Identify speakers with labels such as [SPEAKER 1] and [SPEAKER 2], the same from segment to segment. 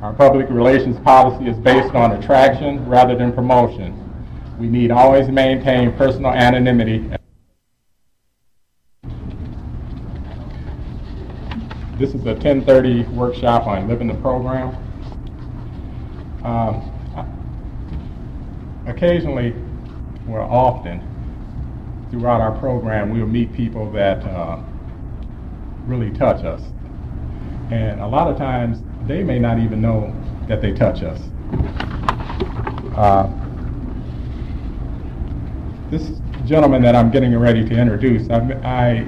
[SPEAKER 1] Our public relations policy is based on attraction rather than promotion. We need always maintain personal anonymity. This is a 10:30 workshop on living the program. Occasionally, well, often, throughout our program, we'll meet people that really touch us. And a lot of times, they may not even know that they touch us. This gentleman that I'm getting ready to introduce, I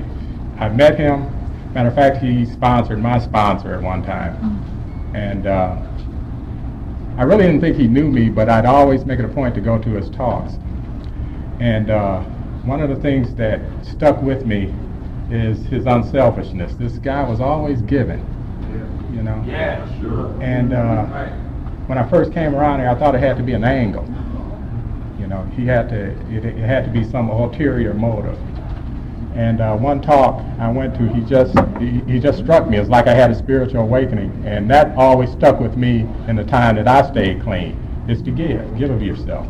[SPEAKER 1] met him. Matter of fact, he sponsored my sponsor at one time. And I really didn't think he knew me, but I'd always make it a point to go to his talks. And one of the things that stuck with me is his unselfishness. This guy was always giving, you know.
[SPEAKER 2] Yeah, sure.
[SPEAKER 1] And when I first came around here, I thought it had to be an angle. You know, it had to be some ulterior motive. And one talk I went to, he just struck me. It's like I had a spiritual awakening, and that always stuck with me in the time that I stayed clean. Is to give of yourself.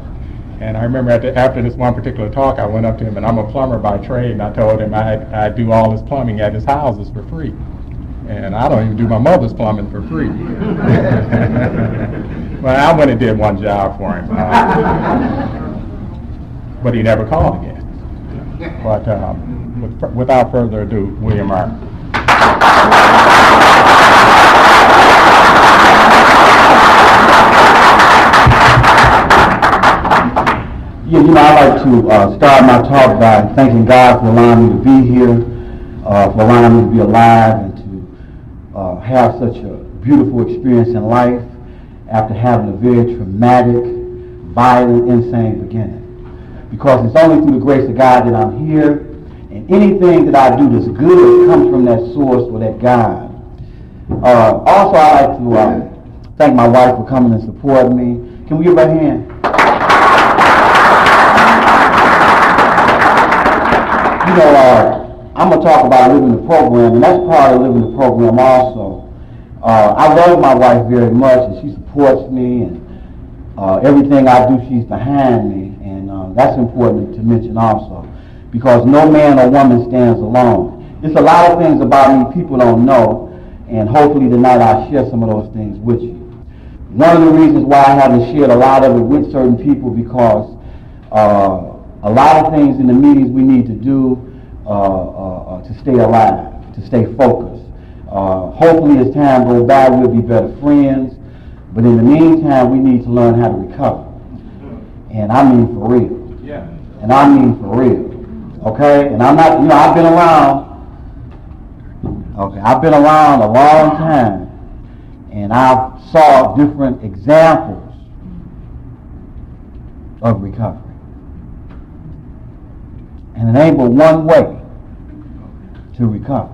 [SPEAKER 1] And I remember after this one particular talk, I went up to him, and I'm a plumber by trade, and I told him I do all his plumbing at his houses for free. And I don't even do my mother's plumbing for free. Well, I went and did one job for him. But he never called again. But without further ado, William R.
[SPEAKER 3] Yeah, I'd like to start my talk by thanking God for allowing me to be here, for allowing me to be alive, and to have such a beautiful experience in life after having a very traumatic, violent, insane beginning. Because it's only through the grace of God that I'm here, and anything that I do that's good comes from that source or that God. Also, I'd like to thank my wife for coming and supporting me. Can we give her a hand? I'm going to talk about living the program, and that's part of living the program also. I love my wife very much, and she supports me, and everything I do, she's behind me, and that's important to mention also, because no man or woman stands alone. There's a lot of things about me people don't know, and hopefully tonight I'll share some of those things with you. One of the reasons why I haven't shared a lot of it with certain people, because a lot of things in the meetings we need to do to stay alive, to stay focused. Hopefully as time goes by we'll be better friends, but in the meantime we need to learn how to recover. And I mean for real.
[SPEAKER 2] Yeah.
[SPEAKER 3] And I mean for real. Okay? And I'm not, I've been around. Okay, I've been around a long time, and I saw different examples of recovery. And it ain't but one way to recover,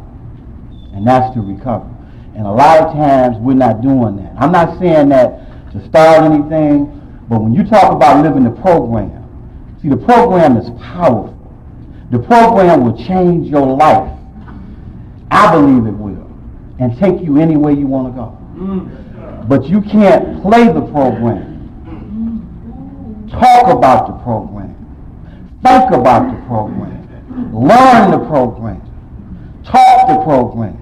[SPEAKER 3] and that's to recover. And a lot of times we're not doing that. I'm not saying that to start anything, but when you talk about living the program, see, the program is powerful. The program will change your life. I believe it will, and take you anywhere you want to go. But you can't play the program, talk about the program, think about the program, learn the program, talk the program.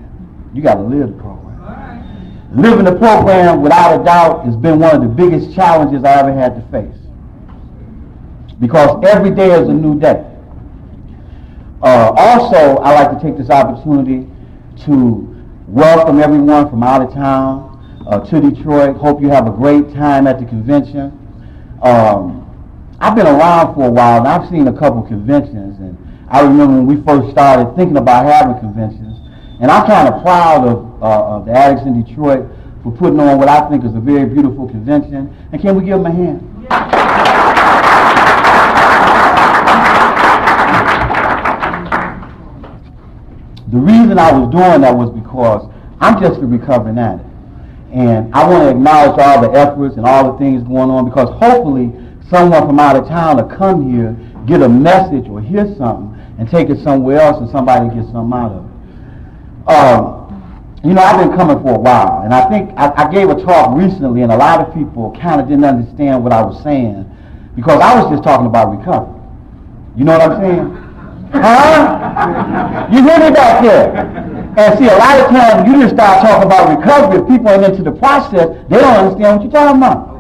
[SPEAKER 3] You got to live the program. Living the program, without a doubt, has been one of the biggest challenges I ever had to face, because every day is a new day. Also, I like to take this opportunity to welcome everyone from out of town to Detroit. Hope you have a great time at the convention. I've been around for a while, and I've seen a couple conventions, and I remember when we first started thinking about having conventions, and I'm kind of proud of the addicts in Detroit for putting on what I think is a very beautiful convention. And can we give them a hand? The reason I was doing that was because I'm just a recovering addict. And I want to acknowledge all the efforts and all the things going on, because hopefully someone from out of town will come here, get a message or hear something, and take it somewhere else, and somebody gets something out of it. You know, I've been coming for a while, and I think I gave a talk recently, and a lot of people kind of didn't understand what I was saying because I was just talking about recovery. You know what I'm saying? Huh? You hear me back there? And see, a lot of times you just start talking about recovery. If people ain't into the process, they don't understand what you're talking about.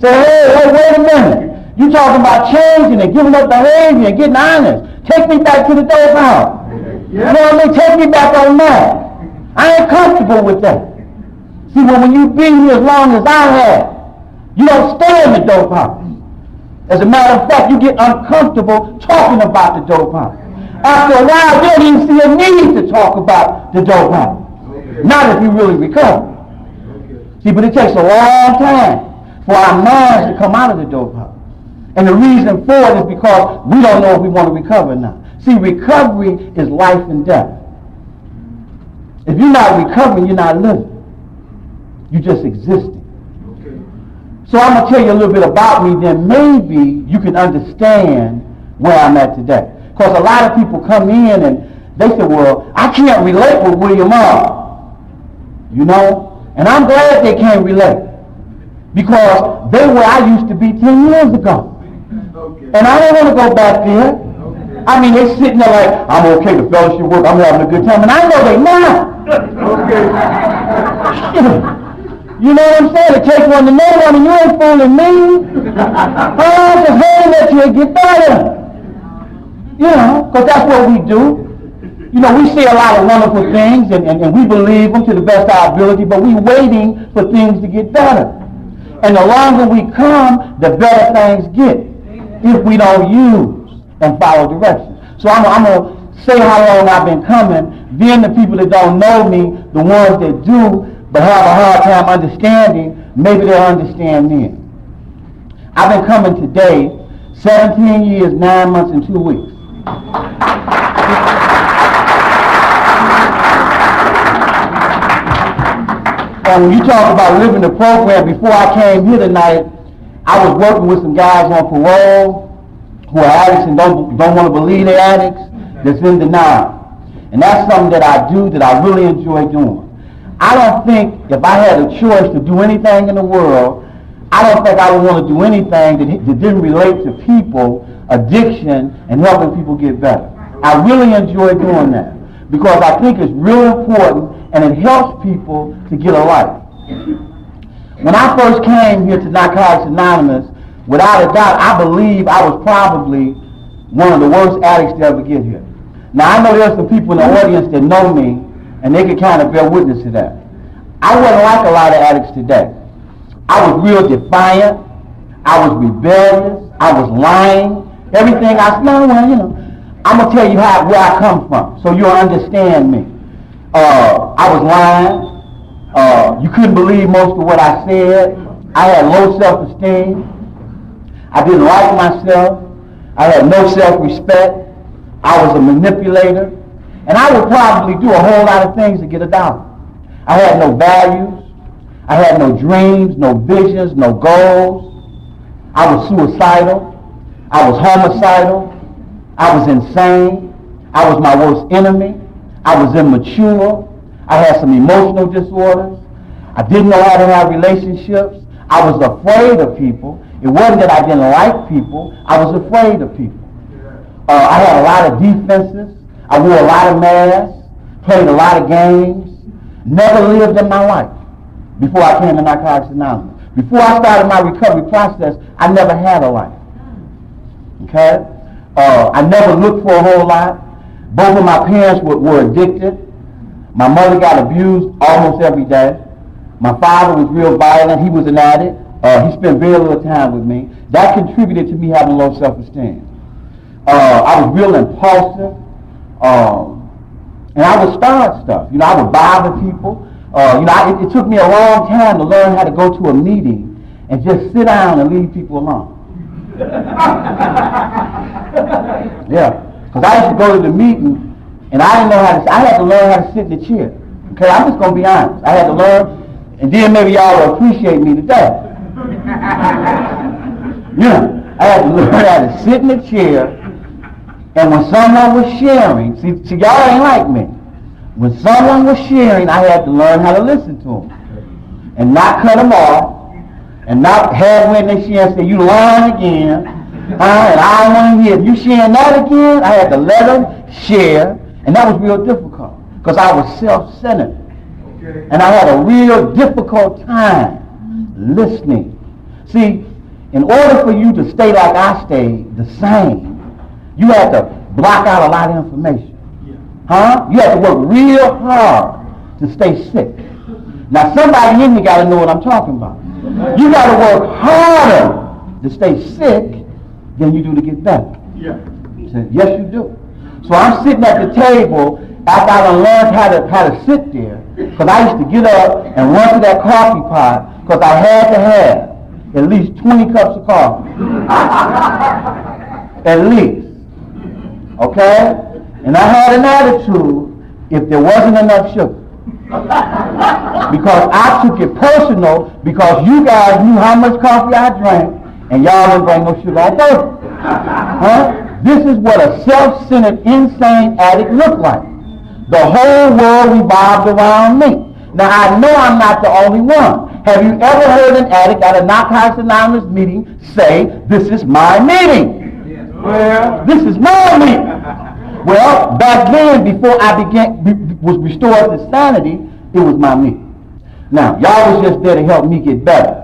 [SPEAKER 3] Say, hey, wait a minute. You talking about changing and giving up behavior and getting honest. Take me back to the dope house. You know what I mean? Take me back on that. I ain't comfortable with that. See, when you been here as long as I have, you don't stay in the dope house. As a matter of fact, you get uncomfortable talking about the dope house. After a while, you don't even see a need to talk about the dope house. Not if you really recover. See, but it takes a long time for our minds to come out of the dope house. And the reason for it is because we don't know if we want to recover or not. See, recovery is life and death. If you're not recovering, you're not living. You're just existing. So I'm going to tell you a little bit about me, then maybe you can understand where I'm at today. Because a lot of people come in and they say, well, I can't relate with William R. You know? And I'm glad they can't relate. Because they were where I used to be 10 years ago. And I don't want to go back there. I mean, they're sitting there like, I'm okay, the fellowship work, I'm having a good time. And I know they're not. You know what I'm saying? It takes one to know one, and you ain't fooling me. I'm just hoping that you'll get better. You know, because that's what we do. You know, we say a lot of wonderful things, and we believe them to the best of our ability, but we're waiting for things to get better. And the longer we come, the better things get if we don't use and follow directions. So I'm going to say how long I've been coming. Then the people that don't know me, the ones that do, but have a hard time understanding, maybe they'll understand me. I've been coming today 17 years, 9 months, and 2 weeks. And when you talk about living the program, before I came here tonight, I was working with some guys on parole who are addicts and don't want to believe they're addicts, that's in denial. And that's something that I do that I really enjoy doing. I don't think if I had a choice to do anything in the world, I don't think I would want to do anything that didn't relate to people, addiction, and helping people get better. I really enjoy doing that because I think it's really important and it helps people to get a life. When I first came here to Narcotics Anonymous, without a doubt, I believe I was probably one of the worst addicts to ever get here. Now, I know there's some people in the audience that know me, and they can kind of bear witness to that. I wasn't like a lot of addicts today. I was real defiant. I was rebellious. I was lying. Everything I said, well, you know, I'm going to tell you where I come from so you'll understand me. I was lying. You couldn't believe most of what I said. I had low self-esteem. I didn't like myself. I had no self-respect. I was a manipulator. And I would probably do a whole lot of things to get $1. I had no values. I had no dreams, no visions, no goals. I was suicidal. I was homicidal. I was insane. I was my worst enemy. I was immature. I had some emotional disorders. I didn't know how to have relationships. I was afraid of people. It wasn't that I didn't like people. I was afraid of people. I had a lot of defenses. I wore a lot of masks. Played a lot of games. Never lived in my life before I came to Narcotics Anonymous. Before I started my recovery process, I never had a life. Okay? I never looked for a whole lot. Both of my parents were addicted. My mother got abused almost every day. My father was real violent. He was an addict. He spent very little time with me. That contributed to me having low self-esteem. I was real impulsive. And I would start stuff. You know, I would bother people. It took me a long time to learn how to go to a meeting and just sit down and leave people alone. Yeah, because I used to go to the meeting and I didn't know how to. I had to learn how to sit in the chair. Okay, I'm just gonna be honest. I had to learn, and then maybe y'all will appreciate me today. Yeah, I had to learn how to sit in the chair, and when someone was sharing, see y'all ain't like me. When someone was sharing, I had to learn how to listen to them and not cut them off and not have when they share and say, you lying again, and I don't want to hear it. You sharing that again? I had to let them share, and that was real difficult because I was self-centered. And I had a real difficult time listening. See, in order for you to stay like I stayed, the same, you had to block out a lot of information. You have to work real hard to stay sick. Now somebody in you got to know what I'm talking about. You got to work harder to stay sick than you do to get better. Yes, you do. So I'm sitting at the table after I done learned how to sit there, because I used to get up and run to that coffee pot because I had to have at least 20 cups of coffee. At least. Okay? And I had an attitude if there wasn't enough sugar. Because I took it personal because you guys knew how much coffee I drank and y'all didn't bring no sugar on purpose. This is what a self-centered, insane addict looked like. The whole world revolved around me. Now I know I'm not the only one. Have you ever heard an addict at a Narcotics Anonymous meeting say, this is my meeting? Well, this is my meeting. Well, back then, before I was restored to sanity, it was my meeting. Now, y'all was just there to help me get better.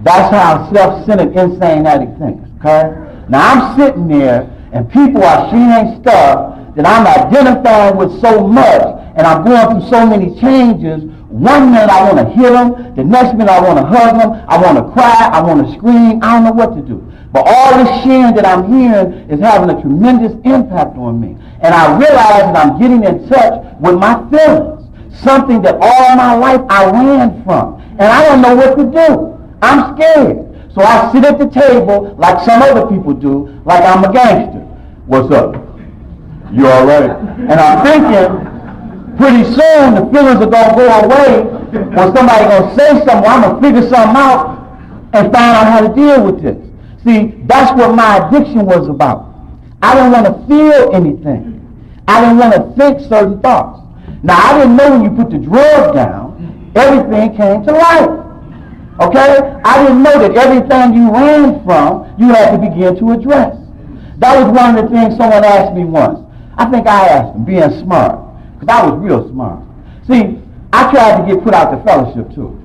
[SPEAKER 3] That's how a self-centered, insane addict thinks, okay? Now, I'm sitting there, and people are sharing stuff that I'm identifying with so much, and I'm going through so many changes. One minute I want to hit them, the next minute I want to hug them, I want to cry, I want to scream, I don't know what to do. But all this sharing that I'm hearing is having a tremendous impact on me. And I realize that I'm getting in touch with my feelings, something that all my life I ran from. And I don't know what to do. I'm scared. So I sit at the table like some other people do, like I'm a gangster. What's up? You all right? And I'm thinking, pretty soon the feelings are going to go away when somebody going to say something. I'm going to figure something out and find out how to deal with this. See, that's what my addiction was about. I didn't want to feel anything. I didn't want to think certain thoughts. Now, I didn't know when you put the drug down, everything came to life. Okay? I didn't know that everything you ran from, you had to begin to address. That was one of the things someone asked me once. I think I asked him, being smart, because I was real smart. See, I tried to get put out the fellowship, too.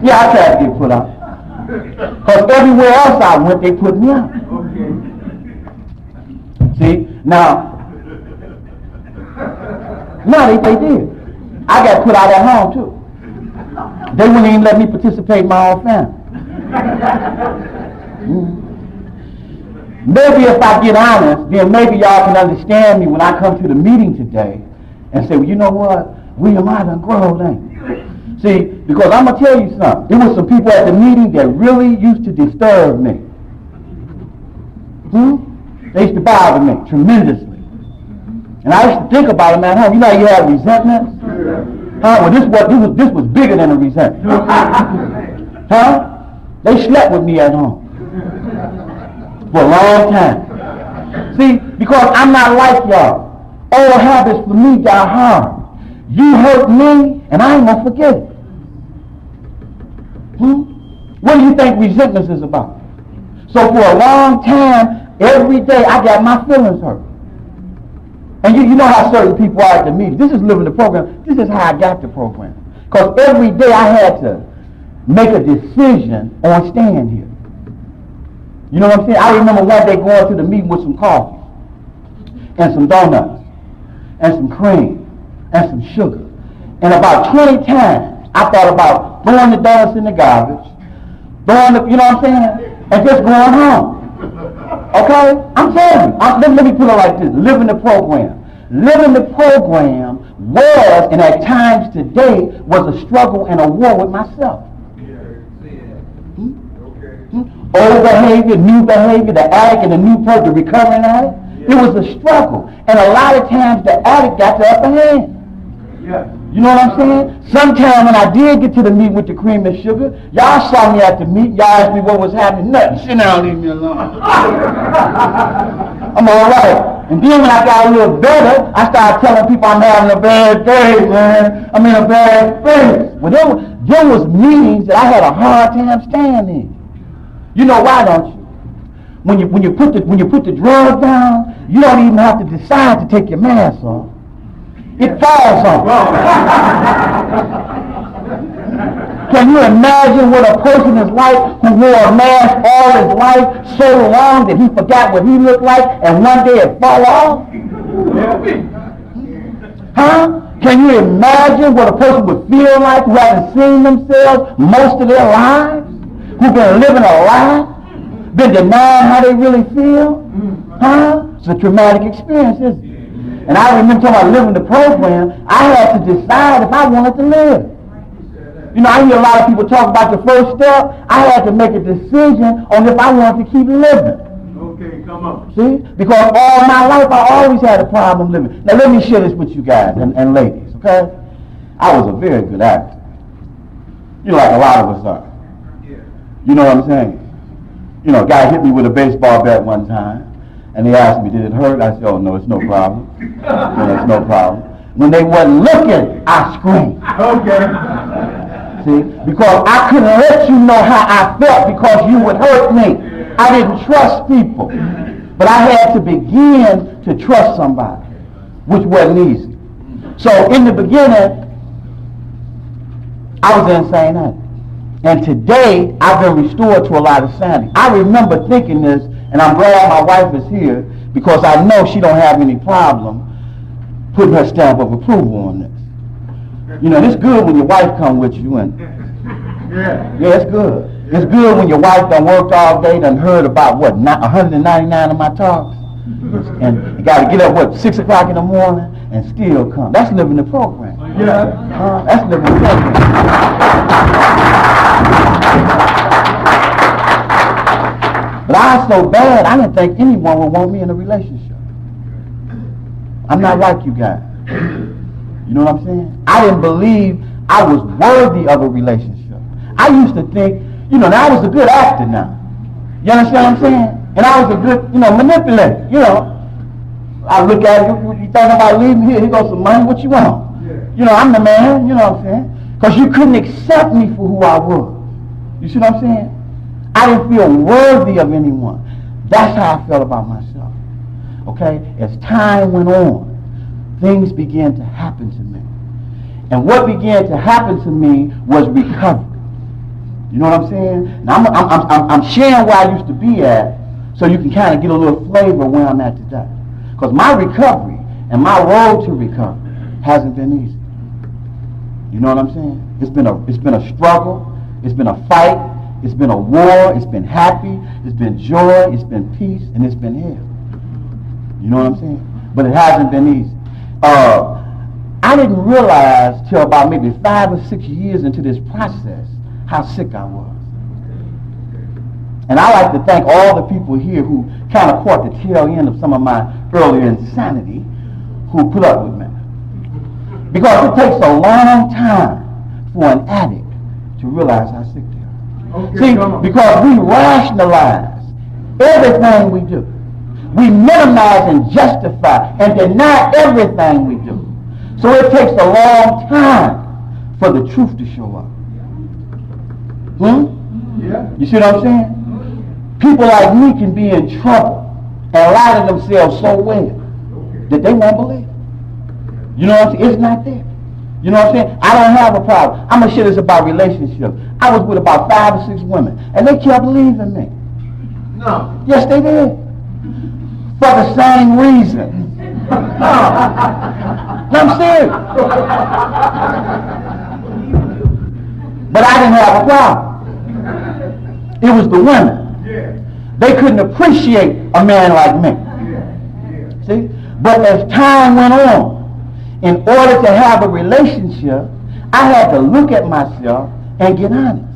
[SPEAKER 3] Yeah, I tried to get put out. Because everywhere else I went, they put me out. See, now they did. I got put out at home, too. They wouldn't even let me participate in my own family. Maybe if I get honest, then maybe y'all can understand me when I come to the meeting today and say, well, you know what? William, I done grown, ain't you? See, because I'm going to tell you something. There were some people at the meeting that really used to disturb me. They used to bother me tremendously. And I used to think about them at home. You know how you have resentment? Well, this was bigger than a resentment. They slept with me at home for a long time. See, because I'm not like y'all. Old habits for me die hard. You hurt me, and I ain't going to forget it. What do you think resentment is about? So for a long time, every day, I got my feelings hurt. And you know how certain people are at the meeting. This is living the program. This is how I got the program. Because every day I had to make a decision on staying here. You know what I'm saying? I remember one day going to the meeting with some coffee and some donuts and some cream and some sugar. And about 20 times I thought about throwing the donuts in the garbage, throwing the, you know what I'm saying, and just going home. Okay? I'm telling you. Let me put it like this. Living the program. Living the program was, and at times today, was a struggle and a war with myself. Old behavior, new behavior, the addict and the new person, the recovering addict. It was a struggle. And a lot of times the addict got the upper hand. You know what I'm saying? Sometime when I did get to the meeting with the cream and sugar, y'all saw me at the meeting, y'all asked me what was happening. Nothing. Sit down, leave me alone. I'm all right. And then when I got a little better, I started telling people I'm having a bad day, man. I'm in a bad place. Well, there was meetings that I had a hard time standing. You know why, don't you? When you put the drug down, you don't even have to decide to take your mask off. It falls off. Can you imagine what a person is like who wore a mask all his life so long that he forgot what he looked like and one day it fall off? Huh? Can you imagine what a person would feel like who hasn't seen themselves most of their lives? Who've been living a lie? Been denying how they really feel? Huh? It's a traumatic experience, isn't it? And I remember talking about living the program, I had to decide if I wanted to live. You know, I hear a lot of people talk about the first step. I had to make a decision on if I wanted to keep living.
[SPEAKER 2] Okay, come on.
[SPEAKER 3] See? Because all my life I always had a problem living. Now let me share this with you guys and ladies, okay? I was a very good actor. You know, like a lot of us are.
[SPEAKER 2] Yeah.
[SPEAKER 3] You know what I'm saying? You know, a guy hit me with a baseball bat one time. And they asked me, did it hurt? I said, oh, no, it's no problem. No, it's no problem. When they wasn't looking, I screamed.
[SPEAKER 2] Okay.
[SPEAKER 3] See? Because I couldn't let you know how I felt because you would hurt me. I didn't trust people. But I had to begin to trust somebody, which wasn't easy. So in the beginning, I was an insane addict. And today, I've been restored to a lot of sanity. I remember thinking this, and I'm glad my wife is here because I know she don't have any problem putting her stamp of approval on this. You know, it's good when your wife come with you, and yeah, it's good. It's good when your wife done worked all day, done heard about, 199 of my talks, and you got to get up, 6 o'clock in the morning, and still come. That's living the program.
[SPEAKER 2] Yeah.
[SPEAKER 3] That's living the program. But I was so bad, I didn't think anyone would want me in a relationship. I'm not like you guys. You know what I'm saying? I didn't believe I was worthy of a relationship. I used to think, now I was a good actor now. You understand what I'm saying? And I was a good, manipulator, I look at you, you think about leaving here, here goes some money, what you want?
[SPEAKER 2] Yeah.
[SPEAKER 3] I'm the man, you know what I'm saying? Because you couldn't accept me for who I was. You see what I'm saying? I didn't feel worthy of anyone. That's how I felt about myself. Okay? As time went on, things began to happen to me. And what began to happen to me was recovery. You know what I'm saying? Now I'm sharing where I used to be at so you can kind of get a little flavor where I'm at today. Because my recovery and my road to recovery hasn't been easy. You know what I'm saying? It's been a struggle. It's been a fight. It's been a war. It's been happy. It's been joy. It's been peace. And it's been hell. You know what I'm saying? But it hasn't been easy. I didn't realize till about maybe 5 or 6 years into this process how sick I was. And I like to thank all the people here who kind of caught the tail end of some of my earlier insanity who put up with me. Because it takes a long time for an addict to realize how sick they are.
[SPEAKER 2] Okay,
[SPEAKER 3] see, because we rationalize everything we do. We minimize and justify and deny everything we do. So it takes a long time for the truth to show up.
[SPEAKER 2] Yeah.
[SPEAKER 3] You see what I'm saying? People like me can be in trouble and lie to themselves so well that they won't believe. You know what I'm saying? It's not there. You know what I'm saying? I don't have a problem. I'm going to share this about relationships. I was with about 5 or 6 women, and they kept leaving me.
[SPEAKER 2] No.
[SPEAKER 3] Yes, they did. For the same reason. No, I'm serious. But I didn't have a problem. It was the women.
[SPEAKER 2] Yeah.
[SPEAKER 3] They couldn't appreciate a man like me.
[SPEAKER 2] Yeah.
[SPEAKER 3] See? But as time went on, in order to have a relationship, I had to look at myself and get honest.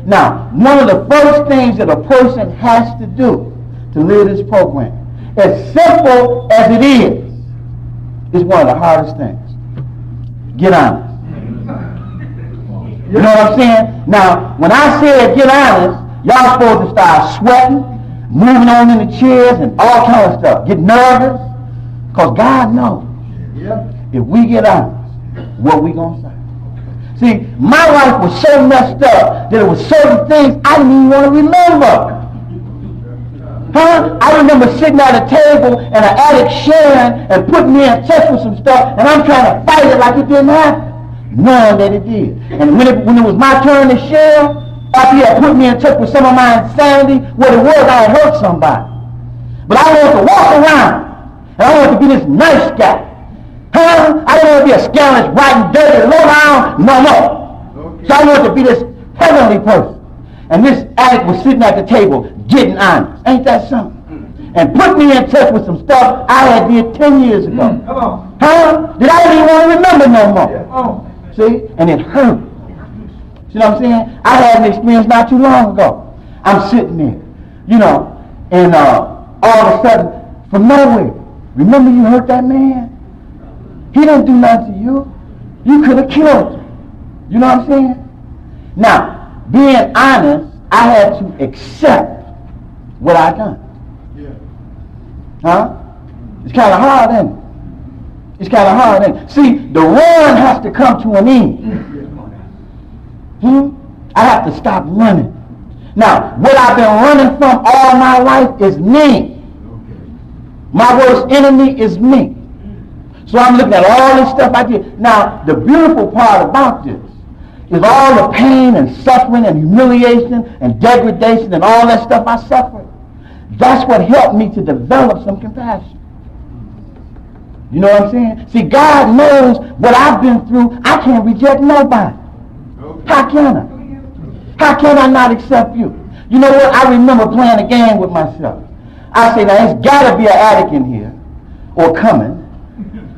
[SPEAKER 3] Now, one of the first things that a person has to do to live this program, as simple as it is one of the hardest things. get honest. You know what I'm saying? Now, when I said get honest, y'all supposed to start sweating, moving on in the chairs and all kind of stuff. Get nervous. Because God knows if we get honest, what we going to say. See, my life was so messed up that there were certain things I didn't even want to remember. I remember sitting at a table and an addict sharing and putting me in touch with some stuff, and I'm trying to fight it like it didn't happen, knowing that it did. And when it was my turn to share, after he had put me in touch with some of my insanity, what it was, I had hurt somebody. But I wanted to walk around, and I wanted to be this nice guy. I didn't want to be a scandalous, rotten, dirty, low down, no. So I wanted to be this heavenly person. And this addict was sitting at the table getting honest. Ain't that something? And put me in touch with some stuff I had did 10 years ago. That I didn't even want to remember no more. See? And it hurt. See what I'm saying? I had an experience not too long ago. I'm sitting there, and all of a sudden, from nowhere, remember you hurt that man? He didn't do nothing to you. You could have killed him. You know what I'm saying? Now, being honest, I had to accept what I done. It's kind of hard, isn't it? It's kind of hard, isn't it? See, the run has to come to an end. I have to stop running. Now, what I've been running from all my life is me. My worst enemy is me. So I'm looking at all this stuff I did. Now, the beautiful part about this is all the pain and suffering and humiliation and degradation and all that stuff I suffered. That's what helped me to develop some compassion. You know what I'm saying? See, God knows what I've been through. I can't reject nobody. How can I? How can I not accept you? You know what? I remember playing a game with myself. I say, now, there's got to be an addict in here or coming.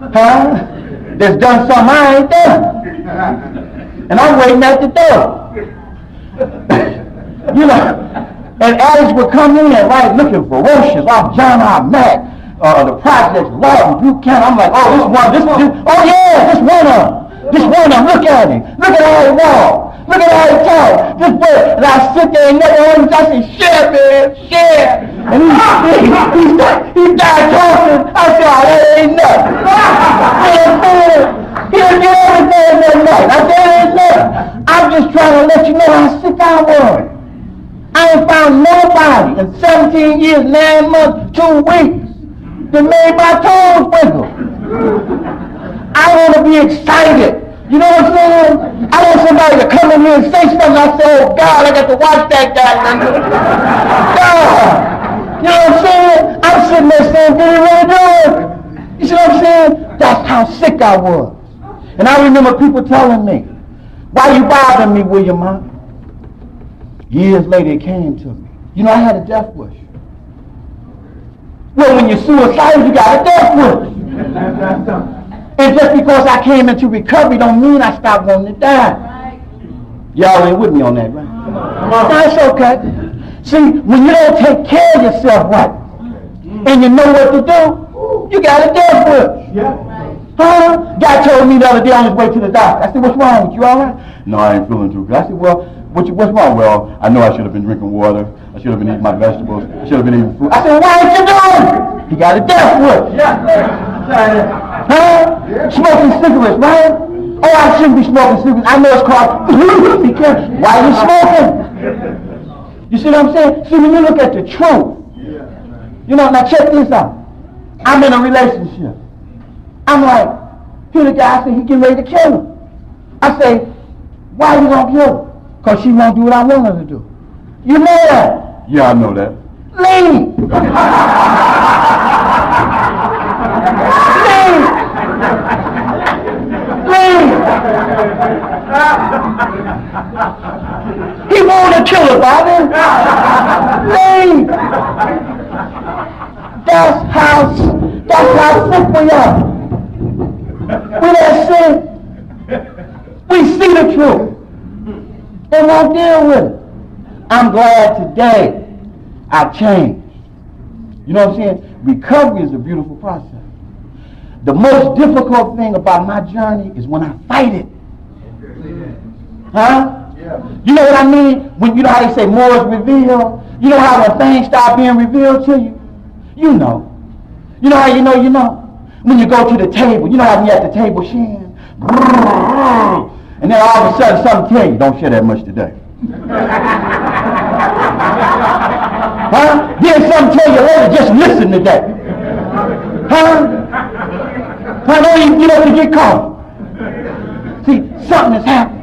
[SPEAKER 3] That's done something I ain't done. And I'm waiting at the door. And addicts would come in, right, looking ferocious, off John R. Mack, the projects, Lawton, Buchanan. I'm like, oh, this one of them. Look at him. Look at how he walks. Look at how he talks. This boy. And I sit there and never heard him. I say, share, man, share. And he died talking. I said, oh, that ain't nothing. He'll get everything that night. I said, it ain't nothing. I'm just trying to let you know how sick I was. I ain't found nobody in 17 years, 9 months, 2 weeks that made my toes wiggle. I want to be excited. You know what I'm saying? I want somebody to come in here and say something. I say, oh, God, I got to watch that guy. God. You know what I'm saying? I'm sitting there saying, what are you really doing? You see what I'm saying? That's how sick I was. And I remember people telling me, why you bothering me, William? Years later, it came to me. I had a death wish. Well, when you're suicidal, you got a death wish. And just because I came into recovery don't mean I stopped wanting to die. Y'all ain't with me on that, right? That's okay. See, when you don't take care of yourself right, and you know what to do, you got a death wish. God told me the other day on his way to the doctor. I said, what's wrong with you, all right? No, I ain't feeling too good. I said, well, what's wrong? Well, I know I should have been drinking water. I should have been eating my vegetables. I should have been eating fruit. I said, why ain't you doing it? He got a death wish. Smoking cigarettes, right? Oh, I shouldn't be smoking cigarettes. I know it's called, be careful. Why are you smoking? You see what I'm saying? See, when you look at the truth, now check this out. I'm in a relationship. I'm like, here the guy said he getting ready to kill him. I say, why you gonna kill her? Because she won't do what I want her to do. You know that? Yeah, I know that. Leave! He wanted to kill her, Bobby. Leave! That's how sick we are. We're that sick. We see the truth and won't deal with it. I'm glad today I changed. You know what I'm saying? Recovery is a beautiful process. the most difficult thing about my journey is when I fight it. Huh?
[SPEAKER 2] Yeah.
[SPEAKER 3] You know what I mean? When you know how they say more is revealed? You know how when things start being revealed to you? You know. You know how you know? When you go to the table, you know how when you're at the table sharing? And then all of a sudden something tell you, don't share that much today. Huh? Then something tell you later, just listen today. Huh? Huh? You know to get caught. See, something is happening.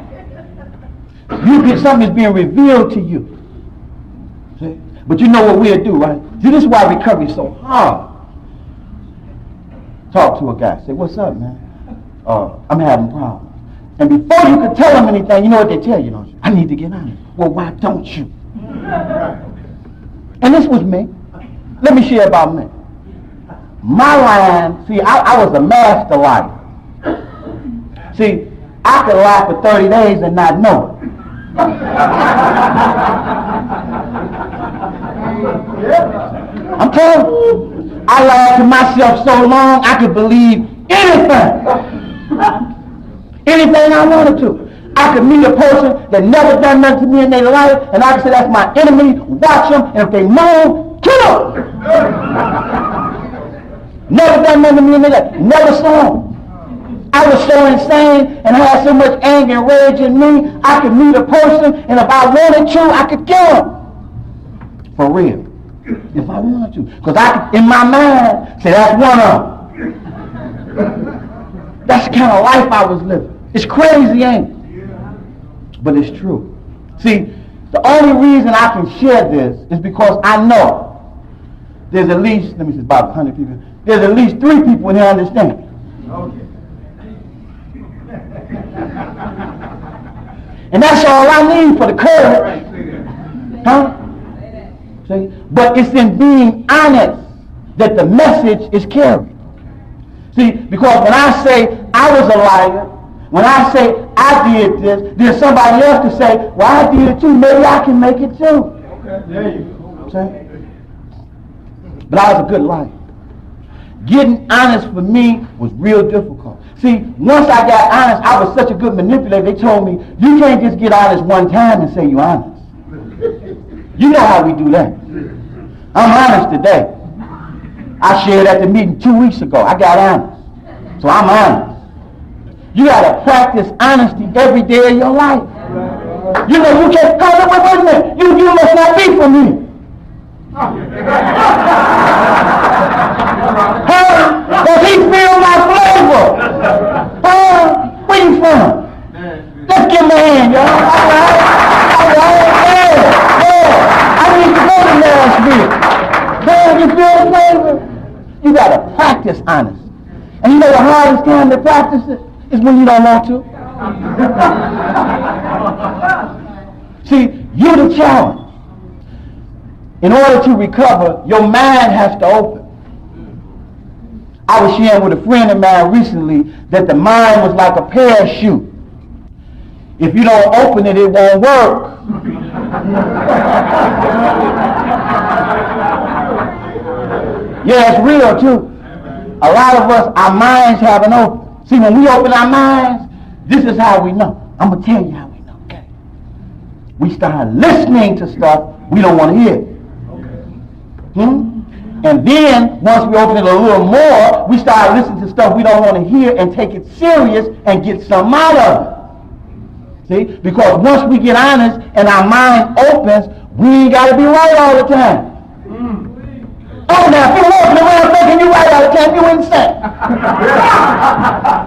[SPEAKER 3] Something is being revealed to you. See? But you know what we'll do, right? See, this is why recovery is so hard. Talk to a guy. Say, what's up, man? I'm having problems. And before you can tell them anything, you know what they tell you, don't you? I need to get honest. Well, why don't you? And this was me. Let me share about me. My line, see, I was a master liar. See, I could lie for 30 days and not know it. I'm telling you, I lied to myself so long I could believe anything. Anything I wanted to. I could meet a person that never done nothing to me in their life, and I could say that's my enemy, watch them, and if they move, kill them. Never done nothing to me in their life, never saw them. I was so insane and had so much anger and rage in me, I could meet a person, and if I wanted to, I could kill them. For real. If I wanted to. Because I could, in my mind, say that's one of them. That's the kind of life I was living. It's crazy, ain't it? But it's true. See, the only reason I can share this is because I know there's at least, let me see, about 100 people. There's at least 3 people in here understand.
[SPEAKER 2] Okay.
[SPEAKER 3] And that's all I need for the courage. Huh? See? But it's in being honest that the message is carried. See, because when I say I was a liar, when I say I did this, there's somebody else to say, well, I did it too. Maybe I can make it too.
[SPEAKER 2] Okay. There you go.
[SPEAKER 3] See? But I was a good liar. Getting honest for me was real difficult. See, once I got honest, I was such a good manipulator. They told me, you can't just get honest one time and say you're honest. You know how we do that. I'm honest today. I shared at the meeting 2 weeks ago. I got honest. So I'm honest. You got to practice honesty every day of your life. You know, you can't, wait a minute. You must not be for me. Does he feel my flavor? Where you from? Let's give him a hand, y'all. All right. I need to go to Nashville. You feel the flavor? You got to practice honest. And you know the hardest time to practice it is when you don't want to. See, you're the challenge. In order to recover, your mind has to open. I was sharing with a friend of mine recently that the mind was like a parachute. If you don't open it, it won't work. Yeah, it's real too. A lot of us, our minds haven't opened. See, when we open our minds, this is how we know. I'm going to tell you how we know, okay? We start listening to stuff we don't want to hear. And then, once we open it a little more, we start listening to stuff we don't want to hear and take it serious and get something out of it. See? Because once we get honest and our mind opens, we ain't got to be right all the time. Oh, now, if you're walking around thinking you right all the time, you insane.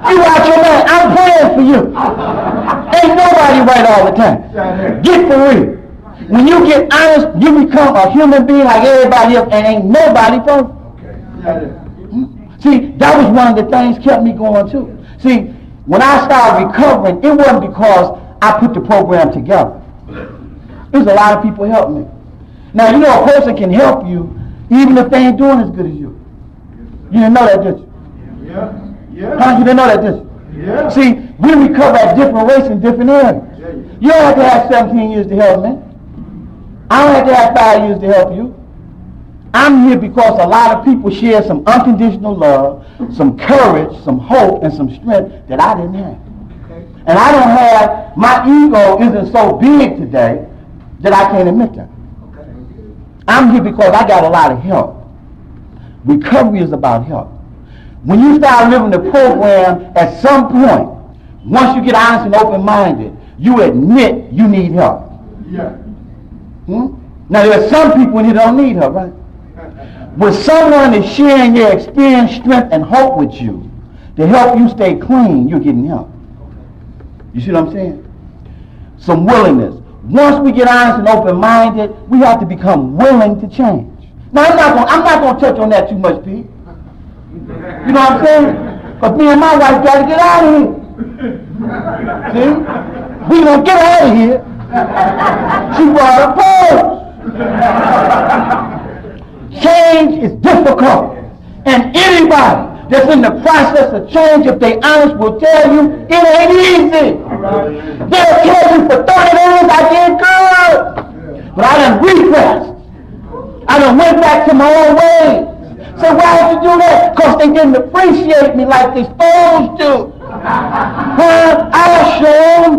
[SPEAKER 3] You out your mind. I'm praying for you. Ain't nobody right all the time. Get for real. When you get honest, you become a human being like everybody else, and ain't nobody perfect. See, that was one of the things kept me going too. See, when I started recovering, it wasn't because I put the program together. There's a lot of people helping me. Now, you know a person can help you even if they ain't doing as good as you. You didn't know that, did you?
[SPEAKER 2] Yeah.
[SPEAKER 3] Huh? You didn't know that, did you?
[SPEAKER 2] Yeah.
[SPEAKER 3] See, we recover at different rates in different areas. You don't have to have 17 years to help me. I don't have to have 5 years to help you. I'm here because a lot of people share some unconditional love, some courage, some hope, and some strength that I didn't have. And I don't have, my ego isn't so big today that I can't admit that. I'm here because I got a lot of help. Recovery is about help. When you start living the program, at some point, once you get honest and open-minded, you admit you need help.
[SPEAKER 2] Yeah.
[SPEAKER 3] Now, there are some people in here that don't need help, right? When someone is sharing their experience, strength, and hope with you to help you stay clean, you're getting help. You see what I'm saying? Some willingness. Once we get honest and open-minded, we have to become willing to change. Now, I'm not going to touch on that too much, Pete. You know what I'm saying? Because me and my wife got to get out of here. See? We going to get out of here. She brought a pose. Change is difficult. And anybody that's in the process of change, if they honest, will tell you it ain't easy. They'll tell you for 30 days I did good. But I done regressed. I done went back to my old ways. So why did you do that? Because they didn't appreciate me like they supposed to. I'll show them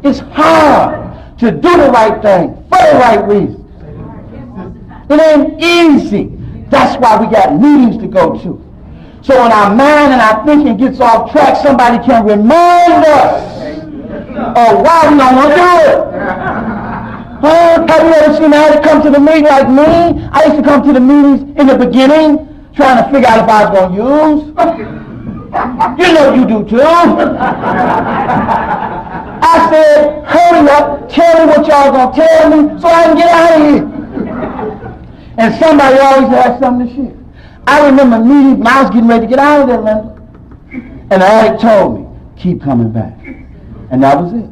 [SPEAKER 3] it's hard to do the right thing for the right reason. It ain't easy. That's why we got meetings to go to. So when our mind and our thinking gets off track, somebody can remind us of why we don't want to do it. Have you ever seen how to come to the meeting like me? I used to come to the meetings in the beginning trying to figure out if I was going to use. You know you do too. I said, hurry up, tell me what y'all going to tell me so I can get out of here. And somebody always has something to share. I remember meetings when I was getting ready to get out of there, Linda. And the addict told me, keep coming back. And that was it.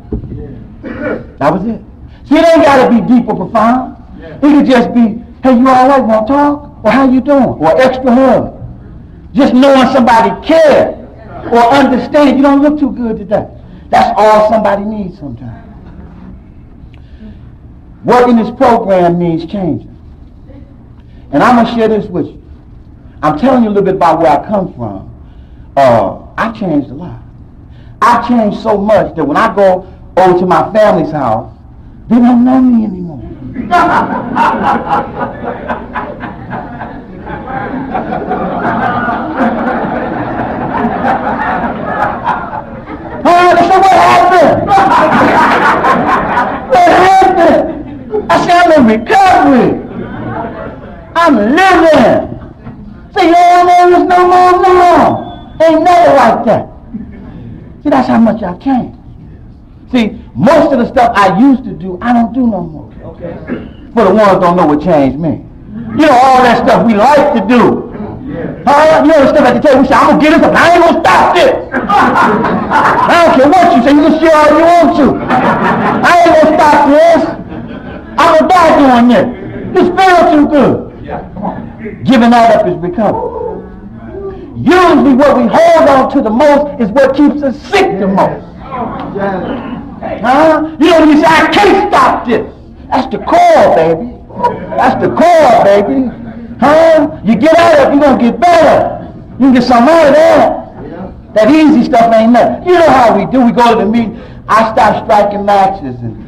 [SPEAKER 3] That was it. See, it ain't got to be deep or profound. It could just be, hey, you all right, want to talk? Or how you doing? Or extra hug. Just knowing somebody cares or understand you don't look too good today. That's all somebody needs sometimes. Working this program means changing. And I'm going to share this with you. I'm telling you a little bit about where I come from. I changed a lot. I changed so much that when I go over to my family's house, they don't know me anymore. They said, what happened? What happened? I said, I'm in recovery. I'm living. See, you don't know this no more now. Ain't never like that. See, that's how much I changed. See, most of the stuff I used to do, I don't do no more. Okay. For the ones don't know what changed me. You know, all that stuff we like to do. You know the stuff at the table, we say, I'm going to get this up, I ain't going to stop this. I don't care what you say, you can share all you want to. I ain't going to stop this. I'm going to die doing this. This feels too good. Giving that up is recovery. Usually what we hold on to the most is what keeps us sick the most. You know when you say, I can't stop this. That's the core, baby. That's the core, baby. You get out of it, you're going to get better. You can get some out of that. That easy stuff ain't nothing. You know how we do. We go to the meeting. I start striking matches. And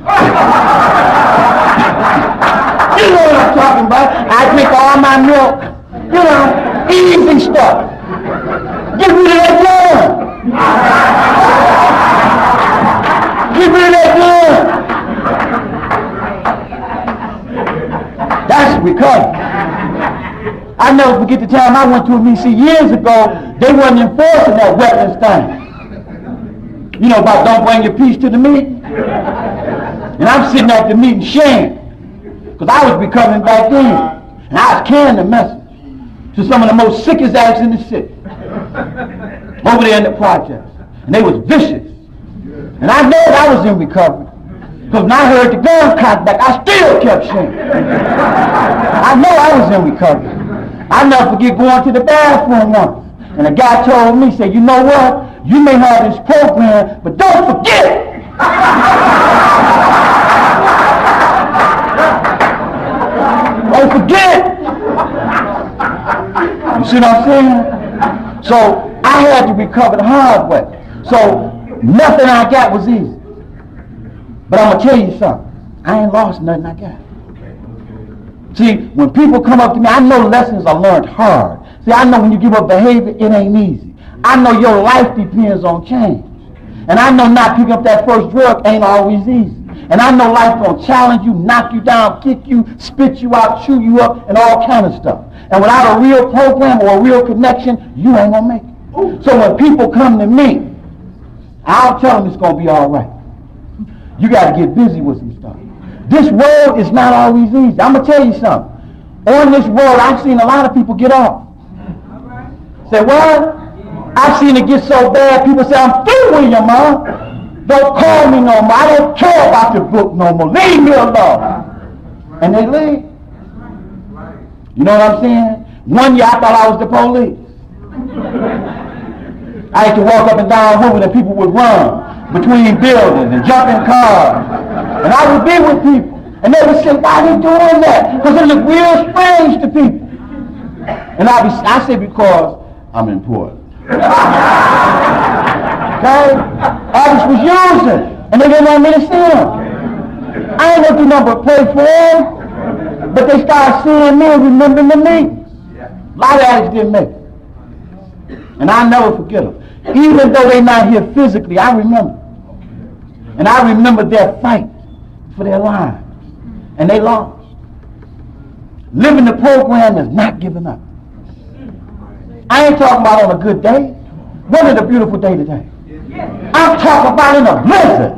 [SPEAKER 3] you know what I'm talking about. I drink all my milk. You know, easy stuff. Get rid of that gun. Get rid of that gun. That's recovery. I never forget the time I went to a meeting years ago. They wasn't enforcing that weapons thing. You know about don't bring your peace to the meeting? And I'm sitting at the meeting sharing. Because I was recovering back then. And I was carrying the message to some of the most sickest addicts in the city. Over there in the projects. And they was vicious. And I know I was in recovery. Because when I heard the gun cock back, I still kept sharing. I know I was in recovery. I never forget going to the bathroom once. And a guy told me, said, you know what? You may have this program, but don't forget. Don't forget. see what I'm saying? So I had to recover the hard way. So nothing I got was easy. But I'm going to tell you something. I ain't lost nothing I got. See, when people come up to me, I know lessons are learned hard. See, I know when you give up behavior, it ain't easy. I know your life depends on change. And I know not picking up that first drug ain't always easy. And I know life gonna challenge you, knock you down, kick you, spit you out, chew you up, and all kind of stuff. And without a real program or a real connection, you ain't gonna make it. So when people come to me, I'll tell them it's gonna be all right. You gotta get busy with some stuff. This world is not always easy. I'm gonna tell you something. On this world, I've seen a lot of people get off. Say, what? I've seen it get so bad, people say, I'm through with you, Mom. Don't call me no more. I don't care about the book no more. Leave me alone. And they leave. You know what I'm saying? One year I thought I was the police. I used to walk up and down Hoover and people would run between buildings and jump in cars. And I would be with people. And they would say, why are you doing that? Because it looked real strange to people. And I say, because I'm important. Okay? I just was using. And they didn't want me to see them. I ain't going to do nothing but pray for them. But they started seeing me and remembering the meetings. A lot of addicts didn't make it. And I never forget them. Even though they're not here physically, I remember. And I remember their fight for their lives. And they lost. Living the program is not giving up. I ain't talking about on a good day. What is a beautiful day today? I'm talking about in a blizzard.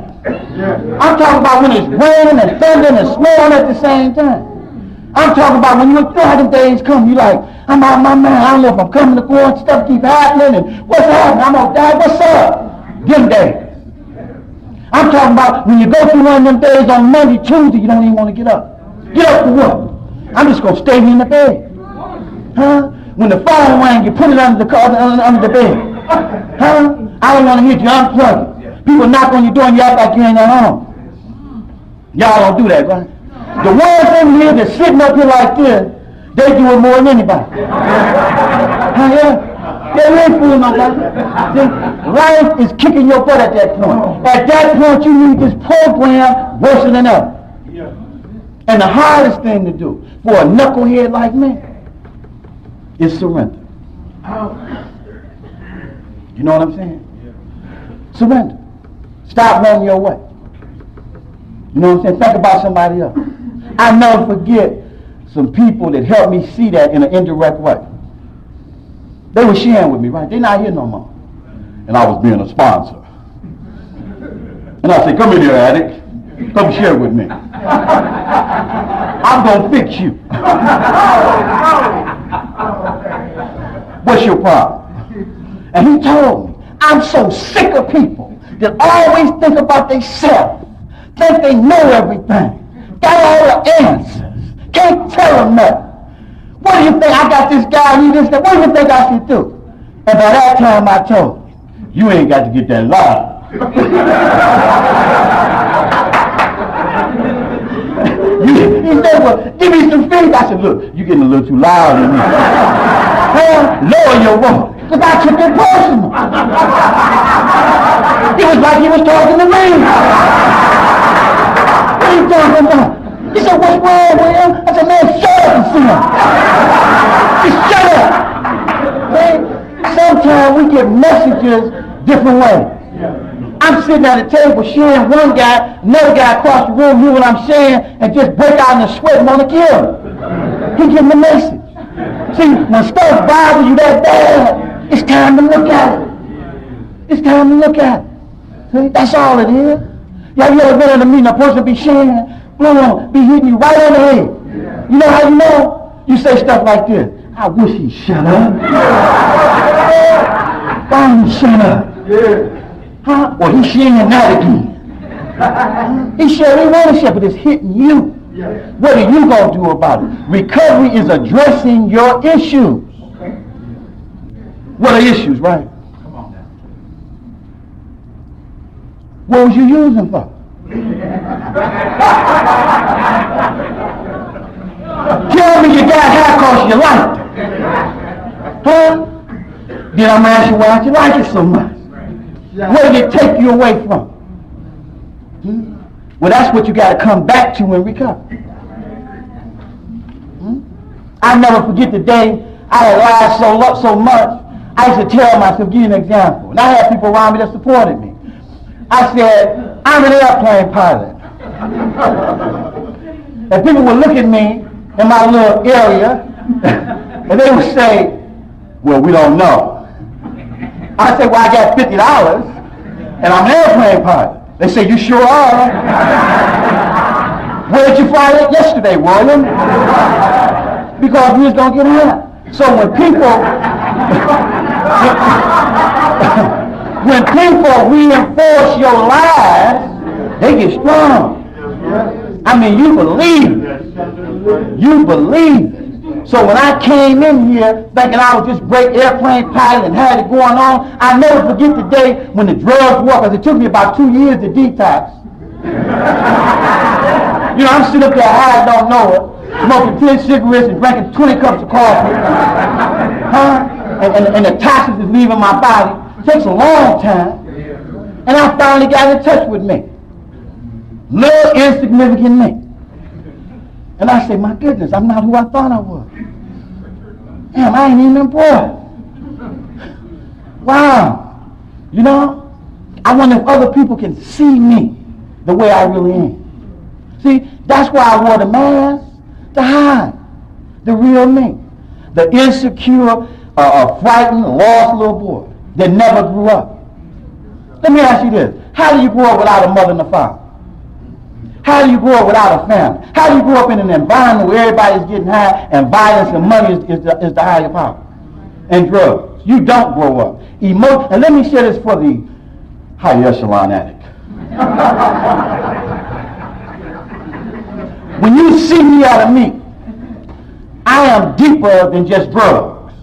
[SPEAKER 3] I'm talking about when it's raining and thundering and snowing at the same time. I'm talking about when you know how the days come, you like, I'm out of my mind, I don't know if I'm coming to go and stuff keep happening and what's happening, I'm gonna die, what's up? Them days. I'm talking about when you go through one of them days on Monday, Tuesday, you don't even want to get up. Get up for what? I'm just gonna stay here in the bed. Huh? When the phone rang, you put it under the bed. Huh? I don't want to hear you unplug it. People knock on your door and you act like you ain't at home. Y'all don't do that, right? The ones in here that's sitting up here like this, they do it more than anybody. Huh, yeah? They ain't fooling nobody. See, life is kicking your butt at that point. At that point, you need this program worse than ever. And the hardest thing to do for a knucklehead like me is surrender. You know what I'm saying? Surrender. Stop running your way. You know what I'm saying? Think about somebody else. I never forget some people that helped me see that in an indirect way. They were sharing with me, right? They're not here no more. And I was being a sponsor. And I said, come in here, addict. Come share with me. I'm going to fix you. What's your problem? And he told me, I'm so sick of people that always think about themselves, think they know everything, got all the answers, can't tell them nothing. What do you think? I got this guy, he this, that. What do you think I should do? And by that time I told him, you ain't got to get that lie. He said, well, give me some feedback. I said, look, you're getting a little too loud in here. Lower your voice. Because I took it personal. It was like he was talking to me. What are you talking about? He said, what's wrong with him? I said, man, shut up and see him. Just shut up. See? Sometimes we get messages different ways. I'm sitting at a table sharing one guy, another guy across the room hear what I'm saying and just break out in a sweat and want to kill him. He getting the message. See, when stuff bothers you that bad, it's time to look at it. It's time to look at it. See, that's all it is. Have you ever been at a meeting, a person be sharing, boom, be hitting you right on the head? You know how you know? You say stuff like this. I wish he'd shut up. Why don't he shut up? Huh? Well, he's sharing that again. He sharing one shit, but it's hitting you. What are you going to do about it? Recovery is addressing your issues. What are issues, right?
[SPEAKER 2] Come on now.
[SPEAKER 3] What was you using for? Tell me you got high because you liked it. Huh? Then I'm asking you why you like it so much. Where did it take you away from? Well, that's what you got to come back to in recovery. I'll never forget the day I had lied so much. I used to tell myself, give you an example. And I had people around me that supported me. I said, I'm an airplane pilot. And people would look at me in my little area, and they would say, well, we don't know. I said, well, I got $50, and I'm an airplane pilot. They say, you sure are. Where did you fly it yesterday, William? Because we was going to get high. So when people reinforce your lies, they get strong. I mean, you believe it. You believe it. So when I came in here thinking I was just great airplane pilot and had it going on, I never forget the day when the drugs were, because it took me about 2 years to detox. You know, I'm sitting up there high, don't know it, smoking 10 cigarettes and drinking 20 cups of coffee. And the toxins is leaving my body. It takes a long time. And I finally got in touch with me. Little insignificant me. And I say, my goodness, I'm not who I thought I was. Damn, I ain't even important. Wow. You know, I wonder if other people can see me the way I really am. See, that's why I wore the mask, to hide the real me. The insecure, frightened, lost little boy that never grew up. Let me ask you this. How do you grow up without a mother and a father? How do you grow up without a family? How do you grow up in an environment where everybody's getting high and violence and money is the higher power? And drugs. You don't grow up. And let me share this for the high echelon addict. When you see me out of me, I am deeper than just drugs.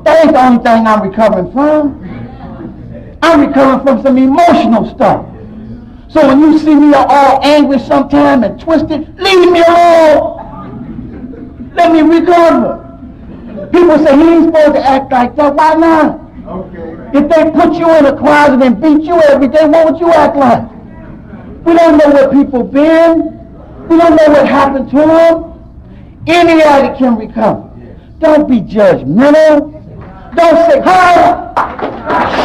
[SPEAKER 3] That ain't the only thing I'm recovering from. I'm recovering from some emotional stuff. So when you see me all angry sometime and twisted, leave me alone. Let me recover. People say he ain't supposed to act like that. Why not? Okay. If they put you in a closet and beat you every day, what would you act like? We don't know what people been. We don't know what happened to them. Any addict can recover. Don't be judgmental. Don't say, huh?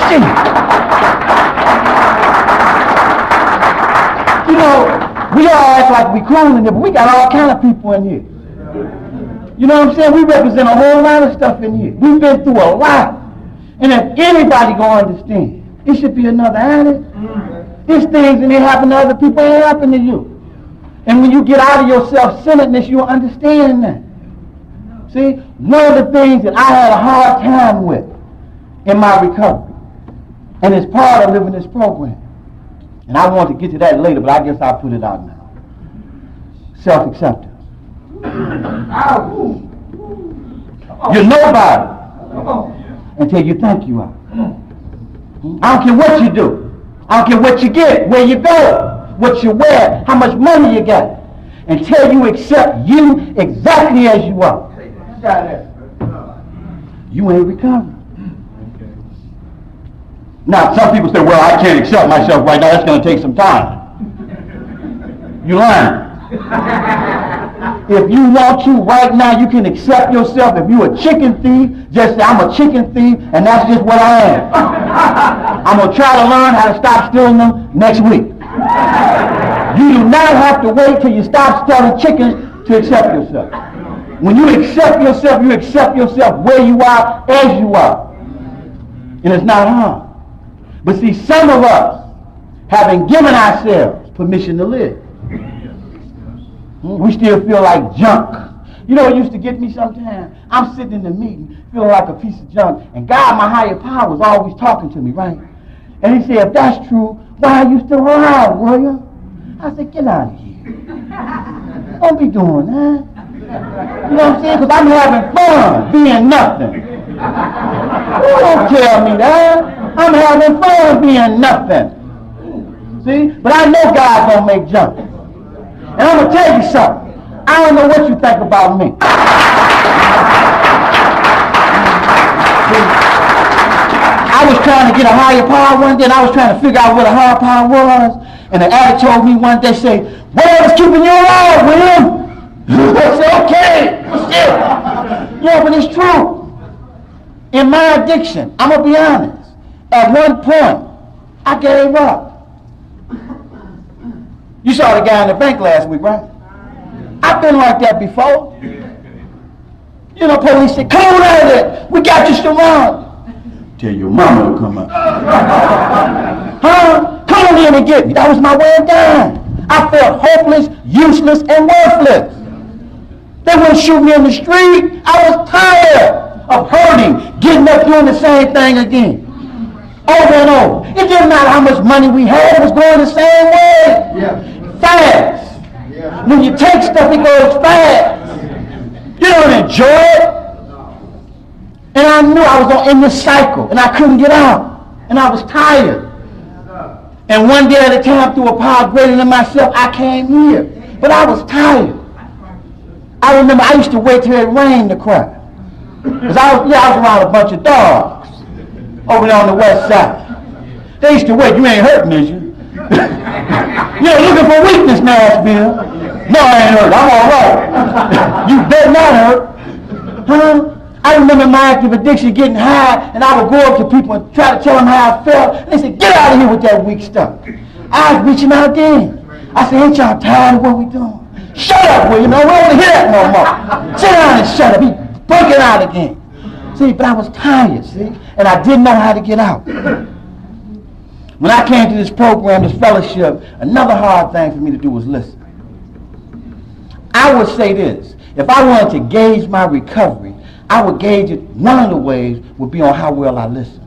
[SPEAKER 3] Shit. You know, we all act like we cool in here, but we got all kind of people in here. You know what I'm saying? We represent a whole lot of stuff in here. We've been through a lot. And if anybody gonna understand, it should be another addict. There's things and they happen to other people, ain't happen to you. And when you get out of your self-centeredness, you'll understand that. See, one of the things that I had a hard time with in my recovery, and it's part of living this program, and I want to get to that later, but I guess I'll put it out now. Self-acceptance. You're nobody until you think you are. I don't care what you do. I don't care what you get, where you go, what you wear, how much money you got, until you accept you exactly as you are. You ain't recovering. Now, some people say, well, I can't accept myself right now. That's going to take some time. You lying. If you want to right now, you can accept yourself. If you're a chicken thief, just say, I'm a chicken thief, and that's just what I am. I'm going to try to learn how to stop stealing them next week. You do not have to wait till you stop stealing chickens to accept yourself. When you accept yourself where you are, as you are. And it's not hard. But see, some of us haven't given ourselves permission to live. We still feel like junk. You know, it used to get me sometimes. I'm sitting in the meeting, feeling like a piece of junk, and God, my higher power, was always talking to me, right? And he said, if that's true, why are you still around, William? I said, get out of here. Don't be doing that. You know what I'm saying? Because I'm having fun being nothing. Don't tell me that. I'm having fun being nothing. See? But I know God don't make junk. And I'm going to tell you something. I don't know what you think about me. I was trying to get a higher power one day, and I was trying to figure out what a higher power was. And the addict told me one day, say, whatever's keeping you alive, William. I said, okay, shit. Yeah, but it's true. In my addiction, I'm going to be honest, at one point, I gave up. You saw the guy in the bank last week, right? I've been like that before. You know, police said, come on out of there. We got you surrounded. Tell your mama to come out. Huh? Come on in and get me. That was my way of dying. I felt hopeless, useless, and worthless. They wouldn't shoot me in the street. I was tired of hurting, getting up doing the same thing again. Over and over. It didn't matter how much money we had, it was going the same way.
[SPEAKER 2] Yeah.
[SPEAKER 3] Fast.
[SPEAKER 2] Yeah.
[SPEAKER 3] When you take stuff, it goes fast. You don't enjoy it. And I knew I was in this cycle, and I couldn't get out. And I was tired. And one day at a time, through a power greater than myself, I came here. But I was tired. I remember I used to wait till it rained to cry. Because I was around a bunch of dogs over there on the west side. They used to wait. You ain't hurting, is you? You're looking for weakness, Nashville. No, I ain't hurt. I'm all right. You better not hurt. Huh? I remember my active addiction getting high, and I would go up to people and try to tell them how I felt. And they said, get out of here with that weak stuff. I was reaching out then. I said, ain't y'all tired of what we doing? Shut up, William. No, we don't want to hear that no more. Sit down and shut up. He breaking out again. See, but I was tired, see? And I didn't know how to get out. When I came to this program, this fellowship, another hard thing for me to do was listen. I would say this. If I wanted to gauge my recovery, I would gauge it, one of the ways would be on how well I listen.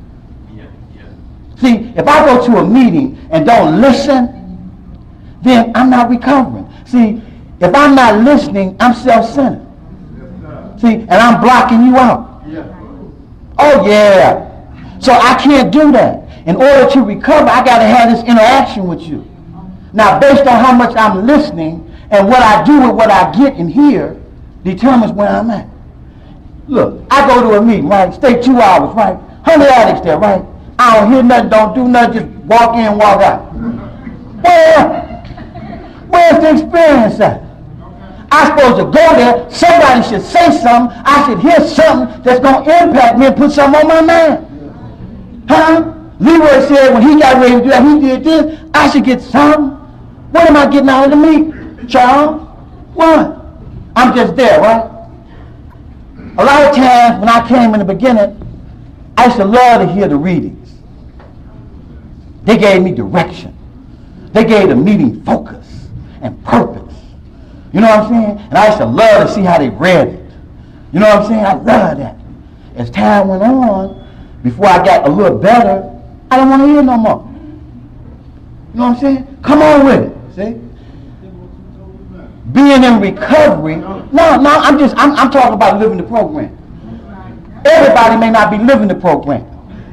[SPEAKER 3] See, if I go to a meeting and don't listen, then I'm not recovering. See, if I'm not listening, I'm self-centered. See, and I'm blocking you out. Oh, yeah. So I can't do that. In order to recover, I got to have this interaction with you. Now, based on how much I'm listening and what I do with what I get and hear determines where I'm at. Look, I go to a meeting, right? Stay 2 hours, right? 100 addicts there, right? I don't hear nothing, don't do nothing, just walk in, walk out. Where's the experience at? I'm supposed to go there, somebody should say something, I should hear something that's going to impact me and put something on my mind. Huh? Leroy said when he got ready to do that, he did this, I should get something. What am I getting out of the meeting? Charles? What? I'm just there, right? A lot of times when I came in the beginning, I used to love to hear the readings. They gave me direction. They gave the meeting focus and purpose. You know what I'm saying? And I used to love to see how they read it. You know what I'm saying? I love that. As time went on, before I got a little better, I didn't want to hear no more. You know what I'm saying? Come on with it. See? Being in recovery. I'm talking about living the program. Everybody may not be living the program.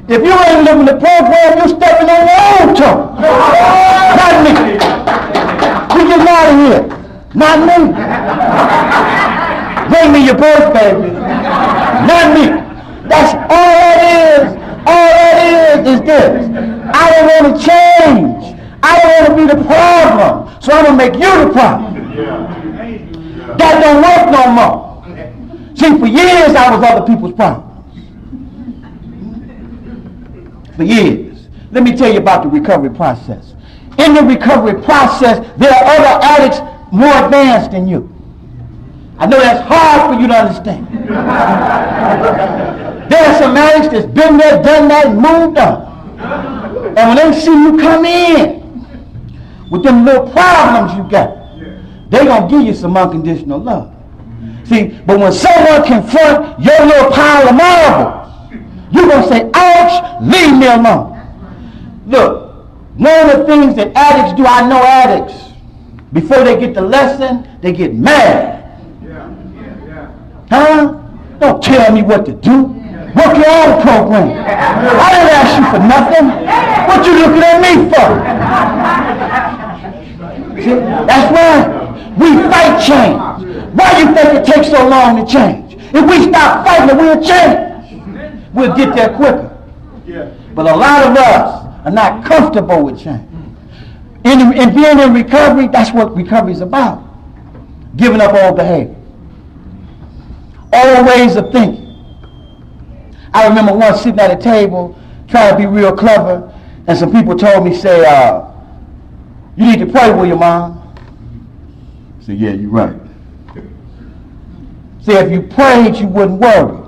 [SPEAKER 3] If you ain't living the program, you're stepping on your own toe. Not me. You get out of here. Not me. Bring me your birth baby. Not me. That's all that is. All that is this. I don't want to change. I don't want to be the problem. So I'm going to make you the problem. That don't work no more. See, for years I was other people's problems. For years. Let me tell you about the recovery process. In the recovery process, there are other addicts more advanced than you. I know that's hard for you to understand. There are some addicts that's been there, done that, and moved on. And when they see you come in with them little problems you got, they're going to give you some unconditional love. See, but when someone confronts your little pile of marbles, you're going to say, ouch, leave me alone. Look, one of the things that addicts do, I know addicts, before they get the lesson, they get mad. Huh? Don't tell me what to do. Work your own program. I didn't ask you for nothing. What you looking at me for? See, that's right. We fight change. Why do you think it takes so long to change? If we stop fighting it, we'll change. We'll get there quicker. But a lot of us are not comfortable with change. And being in recovery, that's what recovery is about. Giving up old behavior. Old ways of thinking. I remember once sitting at a table, trying to be real clever, and some people told me, say, you need to pray, William, Mom. I said, yeah, you're right. See, if you prayed, you wouldn't worry.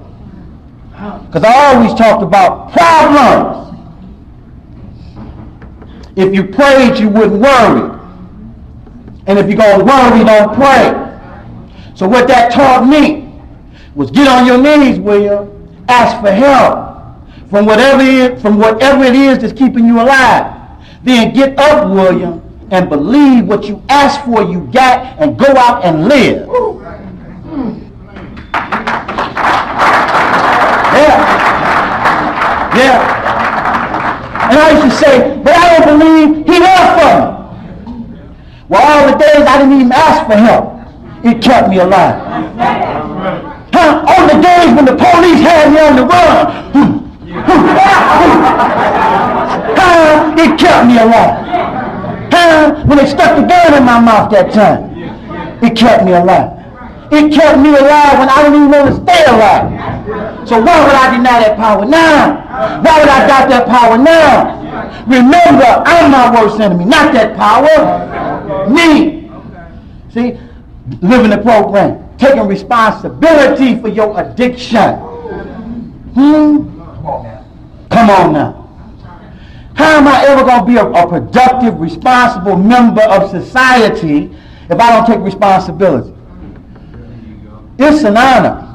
[SPEAKER 3] Because I always talked about problems. If you prayed, you wouldn't worry. And if you're going to worry, don't pray. So what that taught me was get on your knees, William. Ask for help from whatever it is that's keeping you alive. Then get up, William, and believe what you asked for you got, and go out and live. Yeah. And I used to say, but I don't believe he there for me. Well, all the days I didn't even ask for help, it kept me alive. On the days when the police had me on the run, it kept me alive. When they stuck the gun in my mouth that time, it kept me alive. It kept me alive when I didn't even want to stay alive. So why would I deny that power now? Why would I doubt that power now? Remember, I'm my worst enemy, not that power. Me. See, living the program. Taking responsibility for your addiction. Come on now. How am I ever going to be a productive, responsible member of society if I don't take responsibility? It's an honor.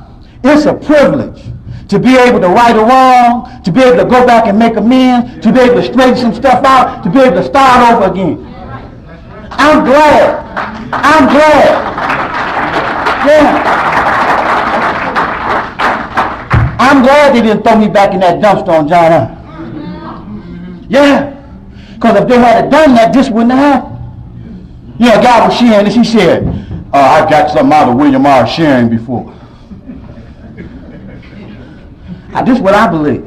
[SPEAKER 3] It's a privilege to be able to right a wrong, to be able to go back and make amends, to be able to straighten some stuff out, to be able to start over again. I'm glad. Yeah. I'm glad they didn't throw me back in that dumpster on John Hunt. Yeah. Because if they had done that, this wouldn't have happened. Yeah, a guy was sharing this. He said, I got something out of William R. sharing before. This is what I believe.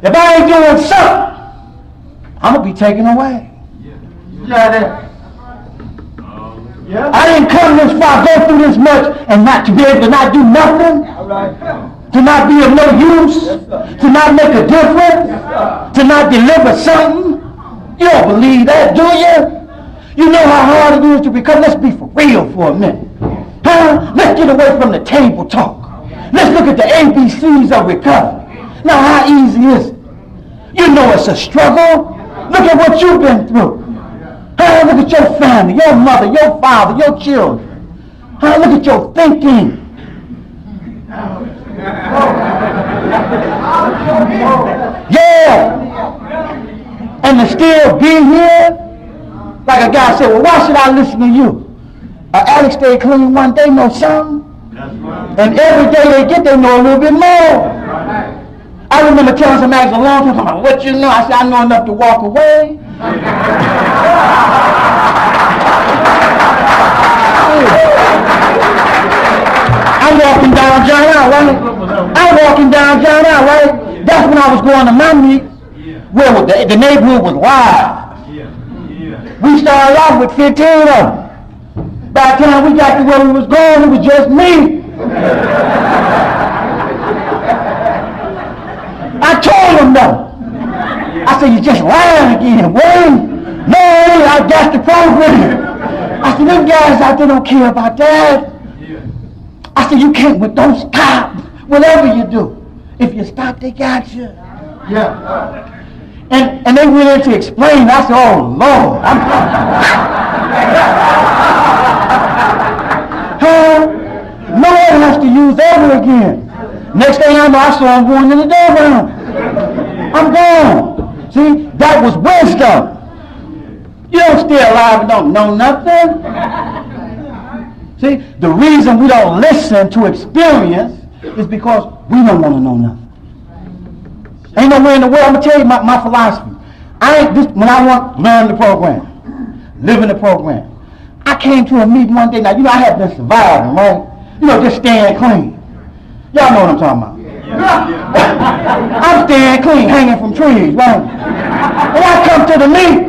[SPEAKER 3] If I ain't doing something, I'm going to be taken away. Yeah. I didn't come this far, go through this much, and not to be able to not do nothing, to not be of no use, to not make a difference, to not deliver something. You don't believe that, do you? You know how hard it is to recover. Let's be for real for a minute. Let's get away from the table talk. Let's look at the ABCs of recovery. Now, how easy is it? You know it's a struggle. Look at what you've been through. Look at your family, your mother, your father, your children. Look at your thinking. Yeah. And to still be here, like a guy said, well, why should I listen to you? An addict stay clean one day, know something. And every day they get, they know a little bit more. I remember telling some addicts a long time ago, what you know? I said, I know enough to walk away. I'm walking down John Out, right? That's when I was going to my meet, where the neighborhood was wild. We started off with 15 of them. By the time we got to where we was going, it was just me. I told them though. I said, you just lying again, Wayne. No, I got the program. I said, them guys out there don't care about that. I said, you can't, but don't stop. Whatever you do. If you stop, they got you. Yeah. And they went in to explain. I said, oh, Lord. No one has to use ever again. Next thing I know, I saw him going in the door round. I'm gone. See, that was wisdom. You don't stay alive and don't know nothing. See, the reason we don't listen to experience is because we don't want to know nothing. Ain't nowhere in the world. I'm going to tell you my philosophy. When I want to learn the program, live in the program, I came to a meeting one day. Now, I have been surviving, right? Just staying clean. Y'all know what I'm talking about. I'm staying clean, hanging from trees, right? And I come to the meet,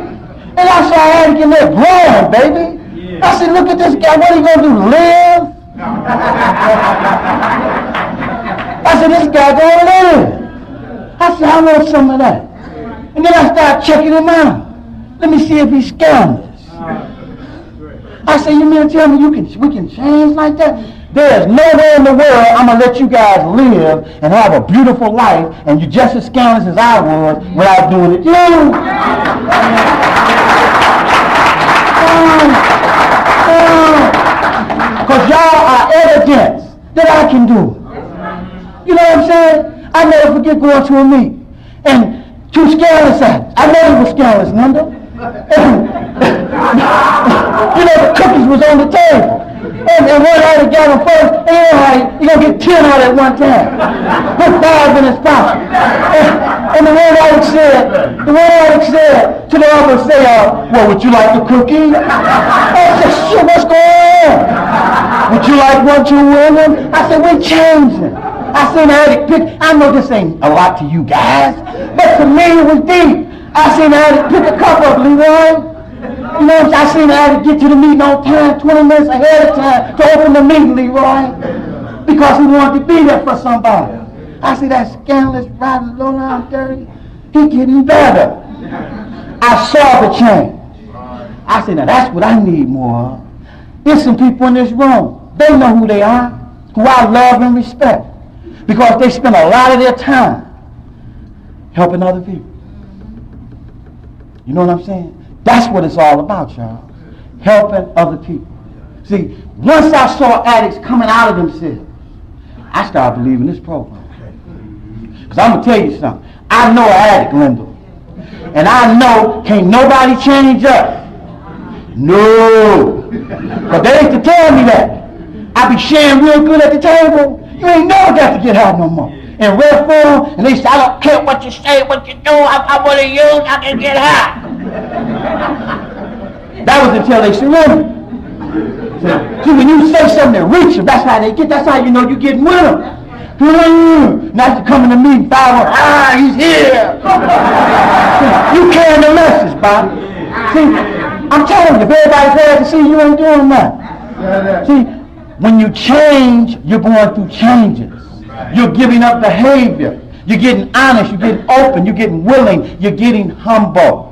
[SPEAKER 3] and I saw Attic in there growing, baby. I said, look at this guy, what are you gonna do, live? I said, this guy gonna live. I said, I want some of that. And then I started checking him out. Let me see if he's scandalous. I said, you mean to tell me we can change like that? There's nowhere in the world I'm going to let you guys live and have a beautiful life and you're just as scandalous as I was without doing it. Because y'all are evidence that I can do it. You know what I'm saying? I never forget going to a meet and two scandalous acts. I know he was scandalous, Linda. You know, the cookies was on the table. And one addict got them first, and you're going to get 10 out at one time. Put 5 in his pocket. And the one addict said to the other, well, would you like the cookie? I said, shit, what's going on? Would you like one to win them? I said, we're changing. I seen the addict pick, I know this ain't a lot to you guys, but to me it was deep. I seen the addict pick a cup up, Leroy. You know what I'm saying? I seen the addict get to the meeting on time, 20 minutes ahead of time to open the meeting, Leroy. Because he wanted to be there for somebody. I see that scandalous, riding low down dirty. He getting better. I saw the change. I said, now that's what I need more of. There's some people in this room. They know who they are, who I love and respect. Because they spend a lot of their time helping other people. You know what I'm saying? That's what it's all about, y'all. Helping other people. See, once I saw addicts coming out of themselves, I started believing this program. Because I'm going to tell you something. I know an addict, Linda. And I know can't nobody change us. No. But they used to tell me that. I be sharing real good at the table. You ain't never got to get high no more. In red form, and they say, I don't care what you say, what you do, I want to use, I can get high. That was until they surrendered. See, when you say something that reach them, that's how they get, that's how you know you're getting with them. Not to come in the meeting, 5 hours, he's here. You carrying the message, Bob. See, I'm telling you, if everybody's glad to see you ain't doing that. See, when you change, you're going through changes. You're giving up behavior. You're getting honest. You're getting open. You're getting willing. You're getting humble.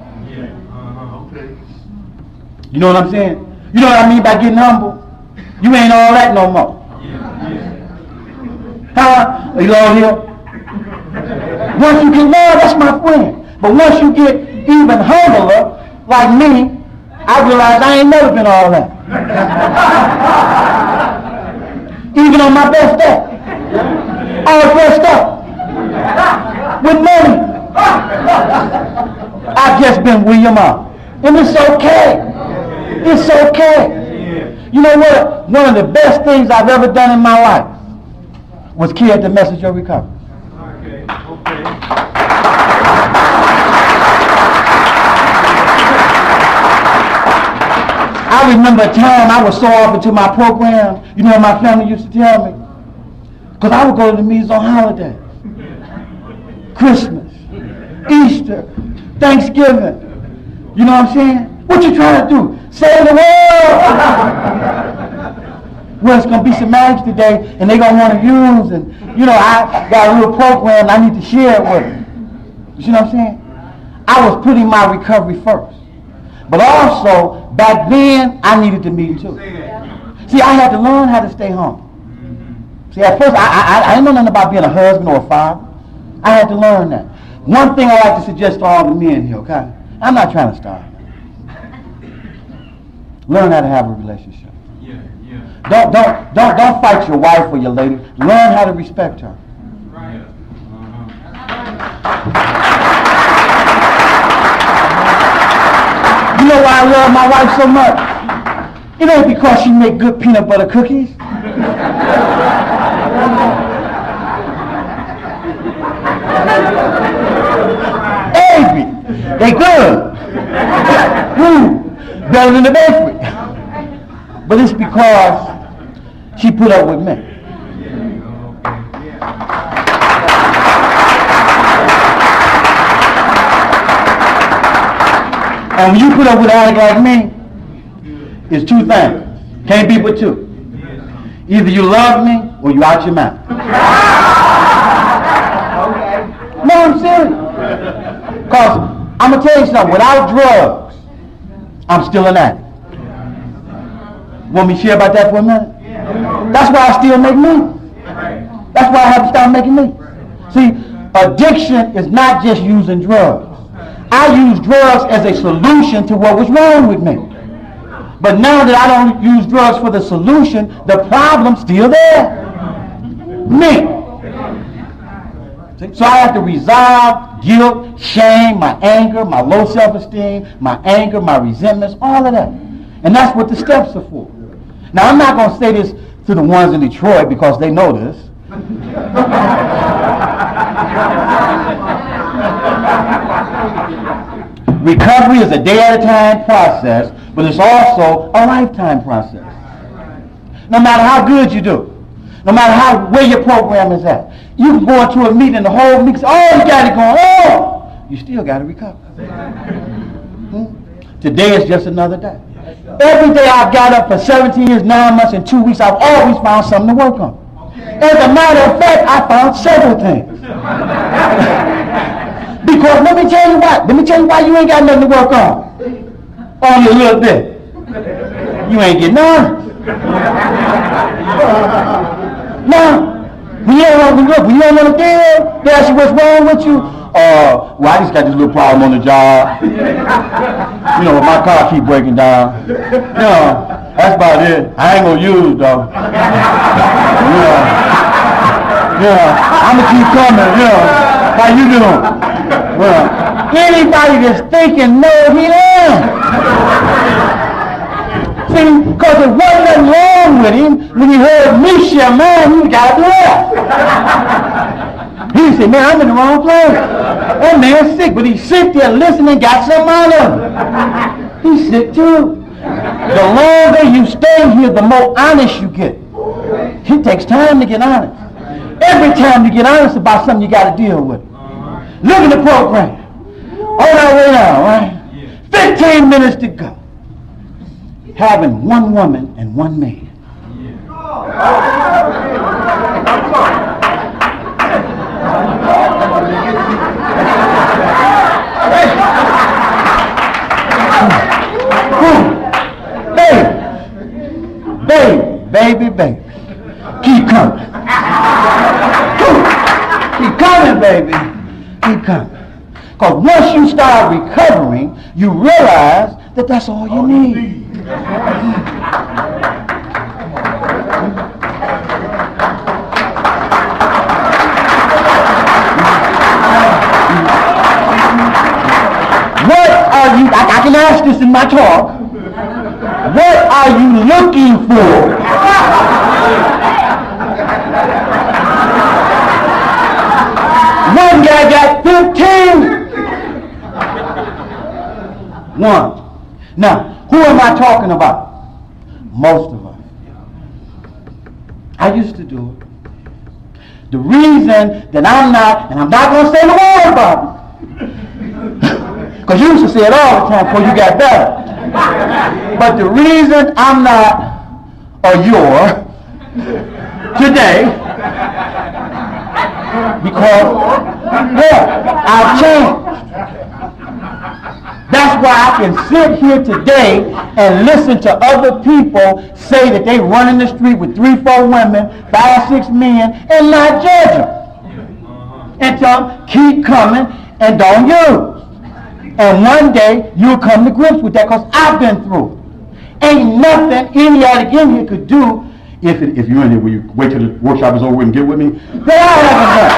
[SPEAKER 3] You know what I'm saying? You know what I mean by getting humble? You ain't all that no more. Huh? You know here? Once you get love, that's my friend. But once you get even humbler, like me, I realize I ain't never been all that. Even on my best day. All dressed up. With money. I've just been William up. And it's okay. It's okay. You know what? One of the best things I've ever done in my life was carry the message of recovery. I remember a time I was so off into my program. You know what my family used to tell me? Because I would go to the meetings on holidays. Christmas, Easter, Thanksgiving. You know what I'm saying? What you trying to do? Save the world! Well, it's going to be some marriage today, and they're going to want to use, and, you know, I got a little program, I need to share it with them. You see what I'm saying? I was putting my recovery first. But also, back then, I needed the meeting too. See, I had to learn how to stay humble. See, at first, I didn't know nothing about being a husband or a father. I had to learn that. One thing I like to suggest to all the men here, okay? I'm not trying to start. Learn how to have a relationship. Don't fight your wife or your lady. Learn how to respect her. You know why I love my wife so much? It ain't because she make good peanut butter cookies. Baby, they good. Better than the bakery. But it's because she put up with me. And when you put up with an addict like me, it's two things. Can't be but two. Either you love me or you out your mind. No, I'm serious. Because I'm going to tell you something. Without drugs, I'm still an addict. Want me to share about that for a minute? That's why I still make money. That's why I have to start making money. See, addiction is not just using drugs. I use drugs as a solution to what was wrong with me. But now that I don't use drugs for the solution, the problem's still there. Me. See? So I have to resolve guilt, shame, my anger, my low self-esteem, my anger, my resentments, all of that. And that's what the steps are for. Now, I'm not going to say this to the ones in Detroit because they know this. Recovery is a day-at-a-time process, but it's also a lifetime process. No matter how good you do, no matter where your program is at, you can go into a meeting, the whole meeting, oh, you got it going, oh, you still got to recover. Today is just another day. Every day I've got up for 17 years, 9 months, and 2 weeks, I've always found something to work on. As a matter of fact, I found several things. Because let me tell you why you ain't got nothing to work on. Only a little bit. You ain't getting none. Now, when you don't want to deal, they ask you what's wrong with you. Well, I just got this little problem on the job. You know, my car keep breaking down. You know, that's about it. I ain't gonna use it though. Yeah, I'm gonna keep coming. Yeah, how you doing? Well, anybody that's thinking no, he ain't. See, because there wasn't nothing wrong with him when he heard me share mine, he got left. He said, man, I'm in the wrong place. That man's sick, but he's sick there listening, got something out of him. He's sick too. The longer you stay here, the more honest you get. It takes time to get honest. Every time you get honest about something, you got to deal with it. Look at the program. On our way down, right? 15 minutes to go. Having one woman and one man. Baby. Keep coming. Keep coming, baby. Keep coming. Because once you start recovering, you realize that that's all you need. What are you, I can ask this in my talk, what are you looking for? One guy got 15. One. Now, who am I talking about? Most of us. I used to do it. The reason that I'm not, and I'm not going to say the word about it, because you used to say it all the time before you got better. But the reason I'm not or you're today, because I've changed. That's why I can sit here today and listen to other people say that they run in the street with 3, 4 women, 5, 6 men, and not judge them. And tell them, keep coming and don't use. And one day, you'll come to grips with that because I've been through it. Ain't nothing any addict in here could do if you're in here, will you wait till the workshop is over and get with me? That I haven't done.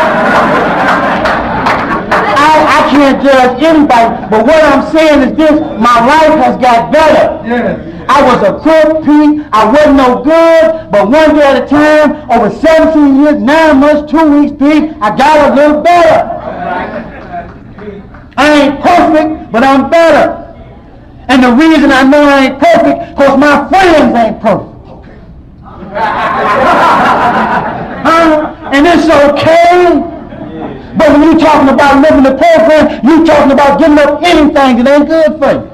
[SPEAKER 3] I can't judge anybody, but what I'm saying is this, my life has got better. Yes. I was a crook, Pete, I wasn't no good, but one day at a time, over 17 years, 9 months, 2 weeks, Pete, I got a little better. I ain't perfect, but I'm better. And the reason I know I ain't perfect, because my friends ain't perfect. And it's okay. But when you're talking about living the program, you're talking about giving up anything that ain't good for you.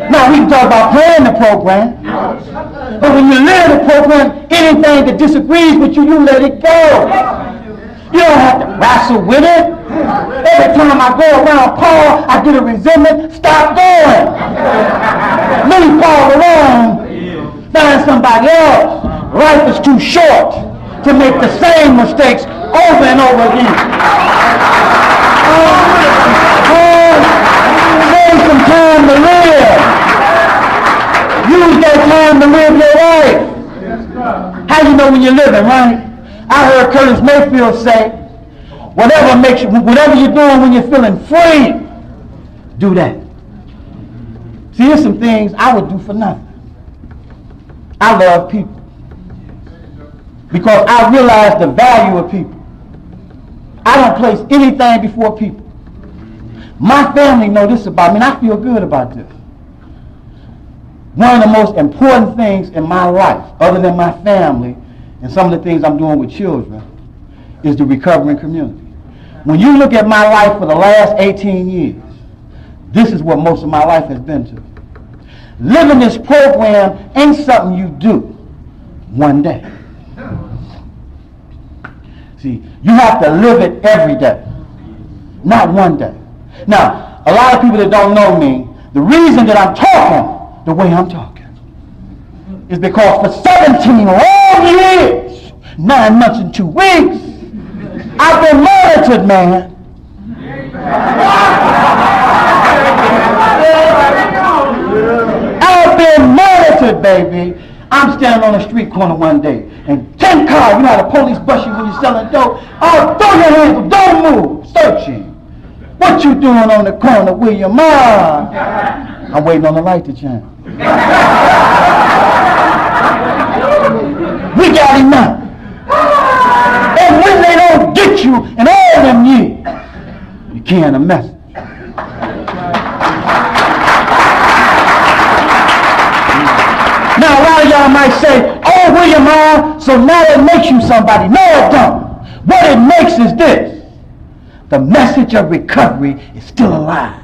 [SPEAKER 3] Now, we can talk about playing the program, but when you live the program, anything that disagrees with you, you let it go. You don't have to wrestle with it. Every time I go around Paul, I get a resentment. Stop going. Leave Paul alone. Find somebody else. Life is too short to make the same mistakes over and over again. Save some time to live. Use that time to live your life. How you know when you're living, right? I heard Curtis Mayfield say, whatever you're doing when you're feeling free, do that. See, here's some things I would do for nothing. I love people because I realize the value of people. I don't place anything before people. My family know this about me, and I feel good about this. One of the most important things in my life, other than my family and some of the things I'm doing with children, is the recovering community. When you look at my life for the last 18 years, this is what most of my life has been to. Living this program ain't something you do one day. See, you have to live it every day, not one day. Now, a lot of people that don't know me, the reason that I'm talking the way I'm talking is because for 17 long years, 9 months and 2 weeks, I've been monitored, man. I've been monitored, baby. I'm standing on a street corner one day, and 10 cars, you know how the police bust you when you're selling dope? Oh, throw your hands up, don't move, searching. What you doing on the corner with your mom? I'm waiting on the light to change. We got him now. And when they don't get you in all them years, you carrying a message. Now a lot of y'all might say, oh, William R., so now it makes you somebody. No, it don't. What it makes is this. The message of recovery is still alive.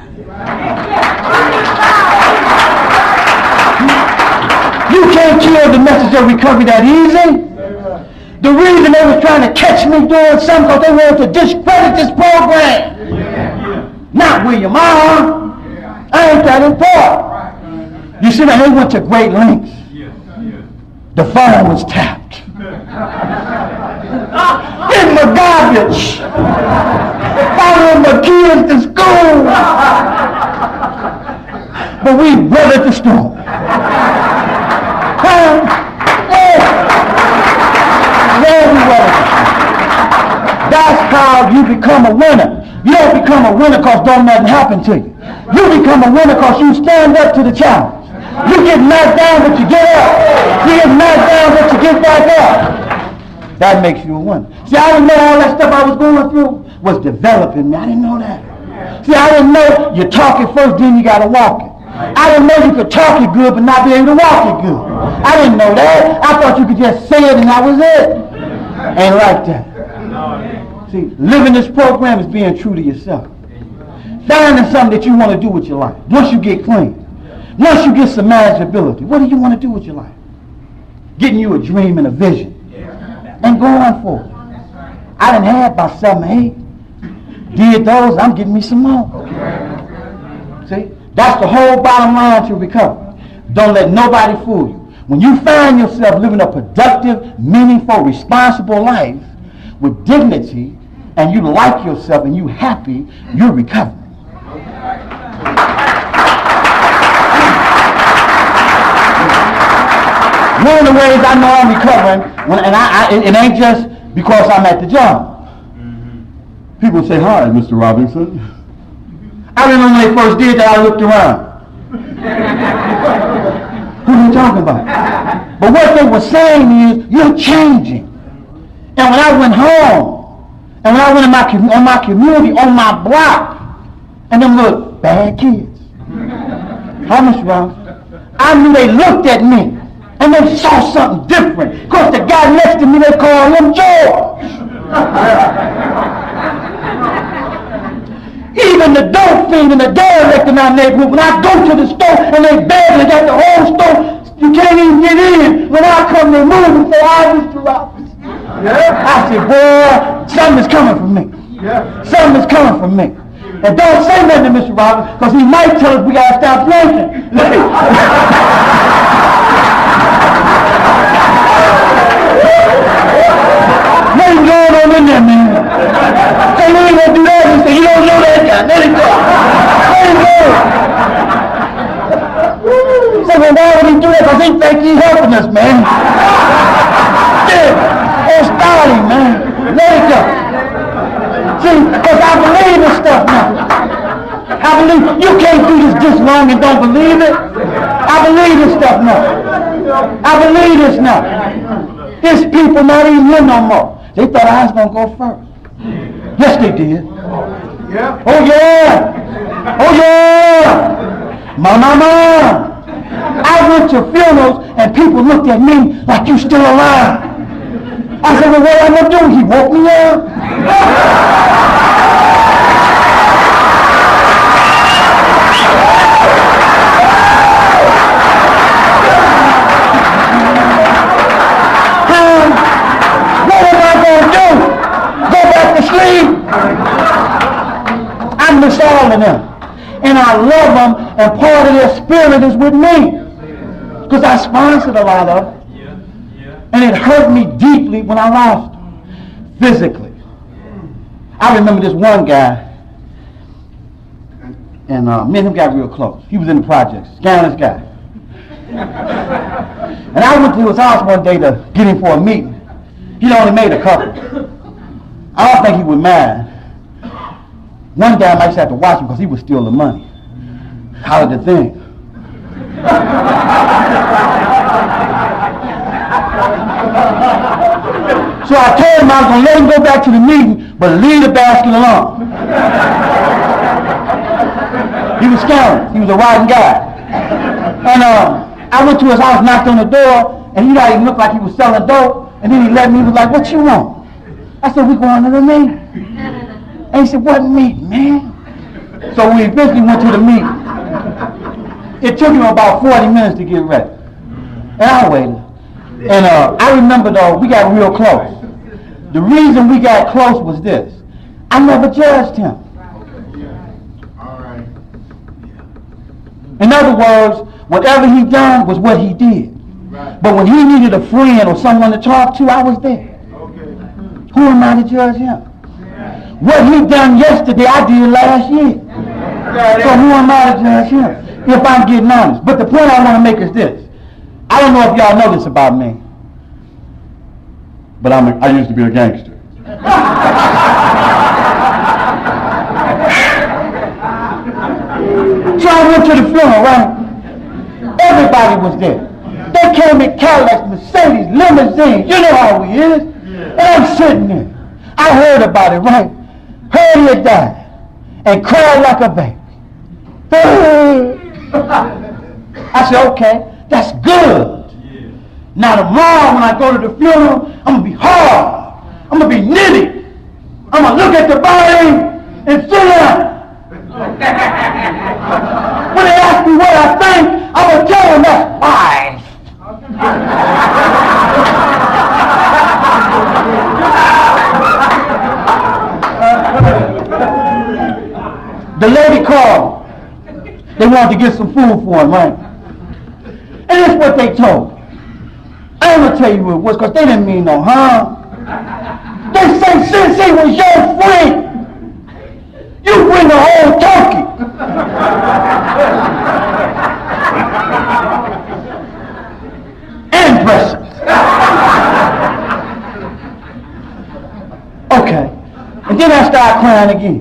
[SPEAKER 3] You can't kill the message of recovery that easy. The reason they were trying to catch me doing something because they wanted to discredit this program. Not William R. I ain't that important. You see, they went to great lengths. The phone was tapped. In the garbage. Following the kids to school. But we weathered the storm. That's how you become a winner. You don't become a winner because don't nothing happen to you. You become a winner because you stand up to the challenge. You get knocked down, but you get up. You get knocked down, but you get back up. That makes you a winner. See, I didn't know all that stuff I was going through was developing me. I didn't know that. See, I didn't know you talk it first, then you got to walk it. I didn't know you could talk it good, but not be able to walk it good. I didn't know that. I thought you could just say it and that was it. Ain't like that. See, living this program is being true to yourself. Finding something that you want to do with your life. Once you get clean. Once you get some manageability. What do you want to do with your life? Getting you a dream and a vision. And going for it. I done had about 7 or 8. Did those, I'm getting me some more. See? That's the whole bottom line to recovery. Don't let nobody fool you. When you find yourself living a productive, meaningful, responsible life with dignity, and you like yourself and you happy, you're recovering. One of the ways I know I'm recovering, it ain't just because I'm at the job. People say, hi, Mr. Robinson. I remember when they first did that, I looked around. Who are you talking about? But what they were saying is, you're changing. And when I went home, and when I went in my community, on my block, and them little bad kids, how much, Rob? I knew they looked at me, and they saw something different. Because the guy next to me, they called him George. Even the dope neighborhood. When I go to the store and they barely got the whole store, you can't even get in. When I come, they move and say, Mr. Roberts.
[SPEAKER 2] Yeah.
[SPEAKER 3] I said, boy, something is coming from me.
[SPEAKER 2] Yeah.
[SPEAKER 3] Something is coming from me. And don't say nothing to Mr. Roberts, because he might tell us we got to stop drinking. What is going on in there, man? Say, we ain't going to do that. He said, you don't know that guy. Let him go. Let him go. Say, well, why would he do that? Because he think he's helping us, man. Yeah. Oh, start him, man. Let it go. See, because I believe this stuff now. I believe, you can't do this long and don't believe it. I believe this stuff now. I believe this now. There's people not even here no more. They thought I was going to go first. Yes, they did.
[SPEAKER 2] Yeah.
[SPEAKER 3] Oh, yeah. Oh, yeah. Mama. I went to funerals and people looked at me like you still alive. I said, well, what am I going to do? He woke me up. I miss all of them. And I love them, and part of their spirit is with me. Because I sponsored a lot of them. And it hurt me deeply when I lost them. Physically. I remember this one guy, and me and him got real close. He was in the projects, scandalous guy. And I went to his house one day to get him for a meeting. He'd only made a couple. I don't think he was mad. One day I might just have to watch him because he would steal the money out of the thing. So I told him I was going to let him go back to the meeting, but leave the basket alone. He was scamming. He was a rotten guy. And I went to his house, knocked on the door, and he not even looked like he was selling dope. And then he let me, he was like, what you want? I said, we going to the meeting. And he said, what meeting, man? So we eventually went to the meeting. It took him about 40 minutes to get ready. And I waited. And I remember, though, we got real close. The reason we got close was this. I never judged him.
[SPEAKER 2] All right.
[SPEAKER 3] In other words, whatever he done was what he did.
[SPEAKER 2] Right.
[SPEAKER 3] But when he needed a friend or someone to talk to, I was there.
[SPEAKER 2] Okay.
[SPEAKER 3] Who am I to judge him? What he done yesterday, I did last year. So who am I to judge him? If I'm getting honest. But the point I want to make is this. I don't know if y'all know this about me, but I used to be a gangster. So I went to the funeral, right? Everybody was there. They came in Cadillacs, Mercedes, limousines. You know how he is. And I'm sitting there. I heard about it, right? Heard he had died. And cried like a baby. I said, okay, that's good. Now tomorrow when I go to the funeral, I'm going to be hard. I'm going to be nitty. I'm going to look at the body and sit down. When they ask me what I think, I'm going to tell them that's lies. The lady called. They wanted to get some food for him, right? And that's what they told me. I ain't going to tell you who it was because they didn't mean no harm. They say since he was your friend, you bring the whole turkey. And dressing. Okay. And then I started crying again.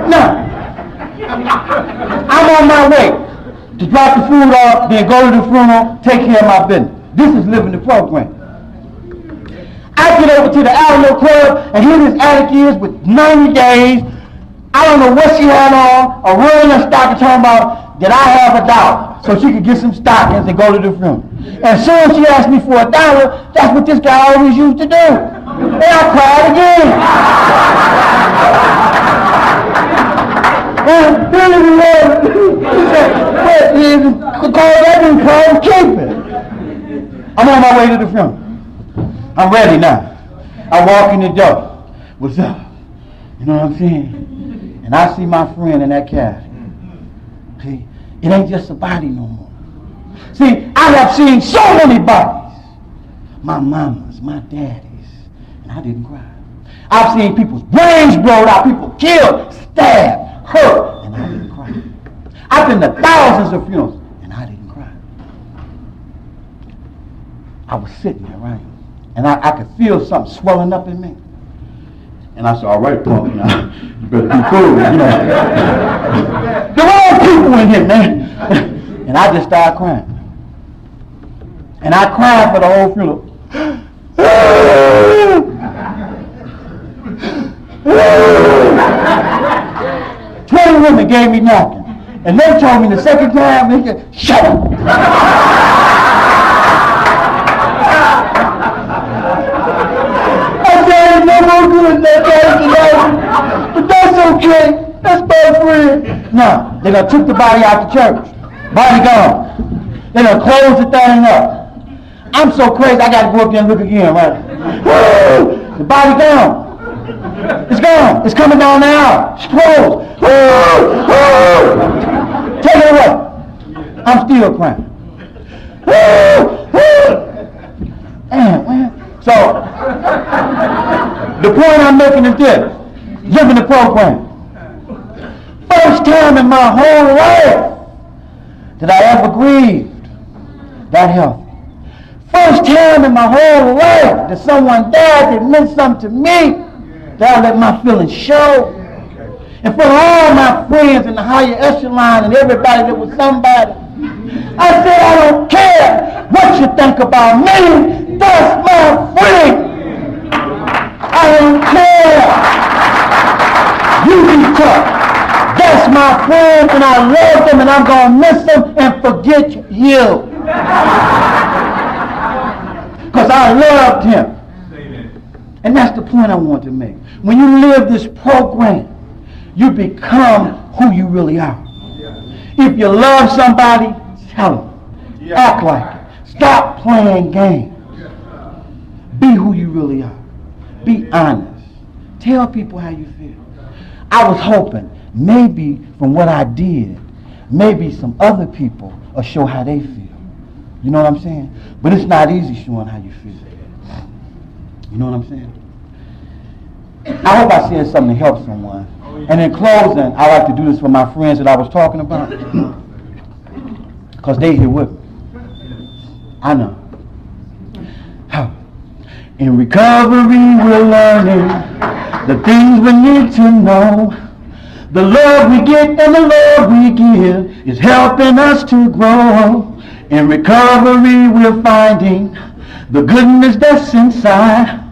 [SPEAKER 3] Now, I'm on my way to drop the food off, then go to the funeral, take care of my business. This is living the program. I get over to the Alamo Club, and here this attic is with 90 days. I don't know what she had on, a ring and stocking talking about that I have $1 so she could get some stockings and go to the funeral. And soon she asked me for $1. That's what this guy always used to do. And I cried again. Because that didn't call keep it. I'm on my way to the funeral. I'm ready now. I walk in the door. What's up? You know what I'm saying? And I see my friend in that casket. See, it ain't just a body no more. See, I have seen so many bodies. My mamas, my daddies, and I didn't cry. I've seen people's brains blown out, people killed, stabbed, hurt, and I didn't cry. I've been to thousands of funerals, and I didn't cry. I was sitting there, right? And I could feel something swelling up in me. And I said, all right, punk, now, you better be cool, you know. There were people in here, man. And I just started crying. And I cried for the whole funeral. 20 women gave me napkins. And they told me the second time, they said, shut up. I said, it's no more good that but that's okay. That's my friend. Now, they done took the body out the church. Body gone. They done closed the thing up. I'm so crazy, I got to go up there and look again, right? Woo! The body gone. It's gone. It's coming down the aisle. It's closed. Woo! Woo! Take it away. I'm still crying. Woo! Woo! Man. So, the point I'm making is this. Living the program. First time in my whole life that I ever grieved that healthy. First time in my whole life that someone died that meant something to me, that I let my feelings show. And for all my friends in the higher echelon and everybody that was somebody, I said, I don't care what you think about me. That's my friend. I don't care. You be tough. That's my friend, and I love them, and I'm going to miss them and forget you. Because I loved him. And that's the point I want to make. When you live this program, you become who you really are. If you love somebody, tell them. Act like it. Stop playing games. Be who you really are. Be honest. Tell people how you feel. I was hoping maybe from what I did, maybe some other people will show how they feel. You know what I'm saying? But it's not easy showing how you feel. You know what I'm saying? I hope I said something to help someone. And in closing, I like to do this for my friends that I was talking about. Because they here with me. I know. In recovery, we're learning the things we need to know. The love we get and the love we give is helping us to grow. In recovery, we're finding the goodness that's inside.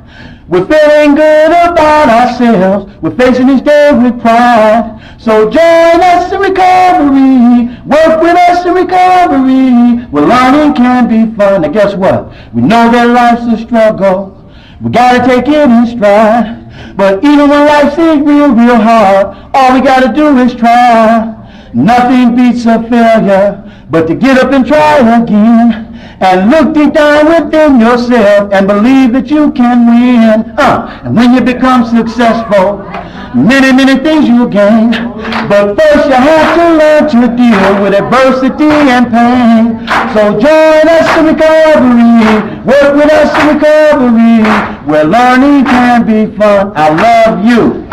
[SPEAKER 3] We're feeling good about ourselves. We're facing each day with pride. So join us in recovery. Work with us in recovery. Where learning can be fun. Now guess what? We know that life's a struggle. We gotta take it in stride. But even when life seems real hard, all we gotta do is try. Nothing beats a failure but to get up and try again. And look deep down within yourself and believe that you can win. And when you become successful, many things you'll gain. But first you have to learn to deal with adversity and pain. So join us in recovery. Work with us in recovery. Where learning can be fun. I love you.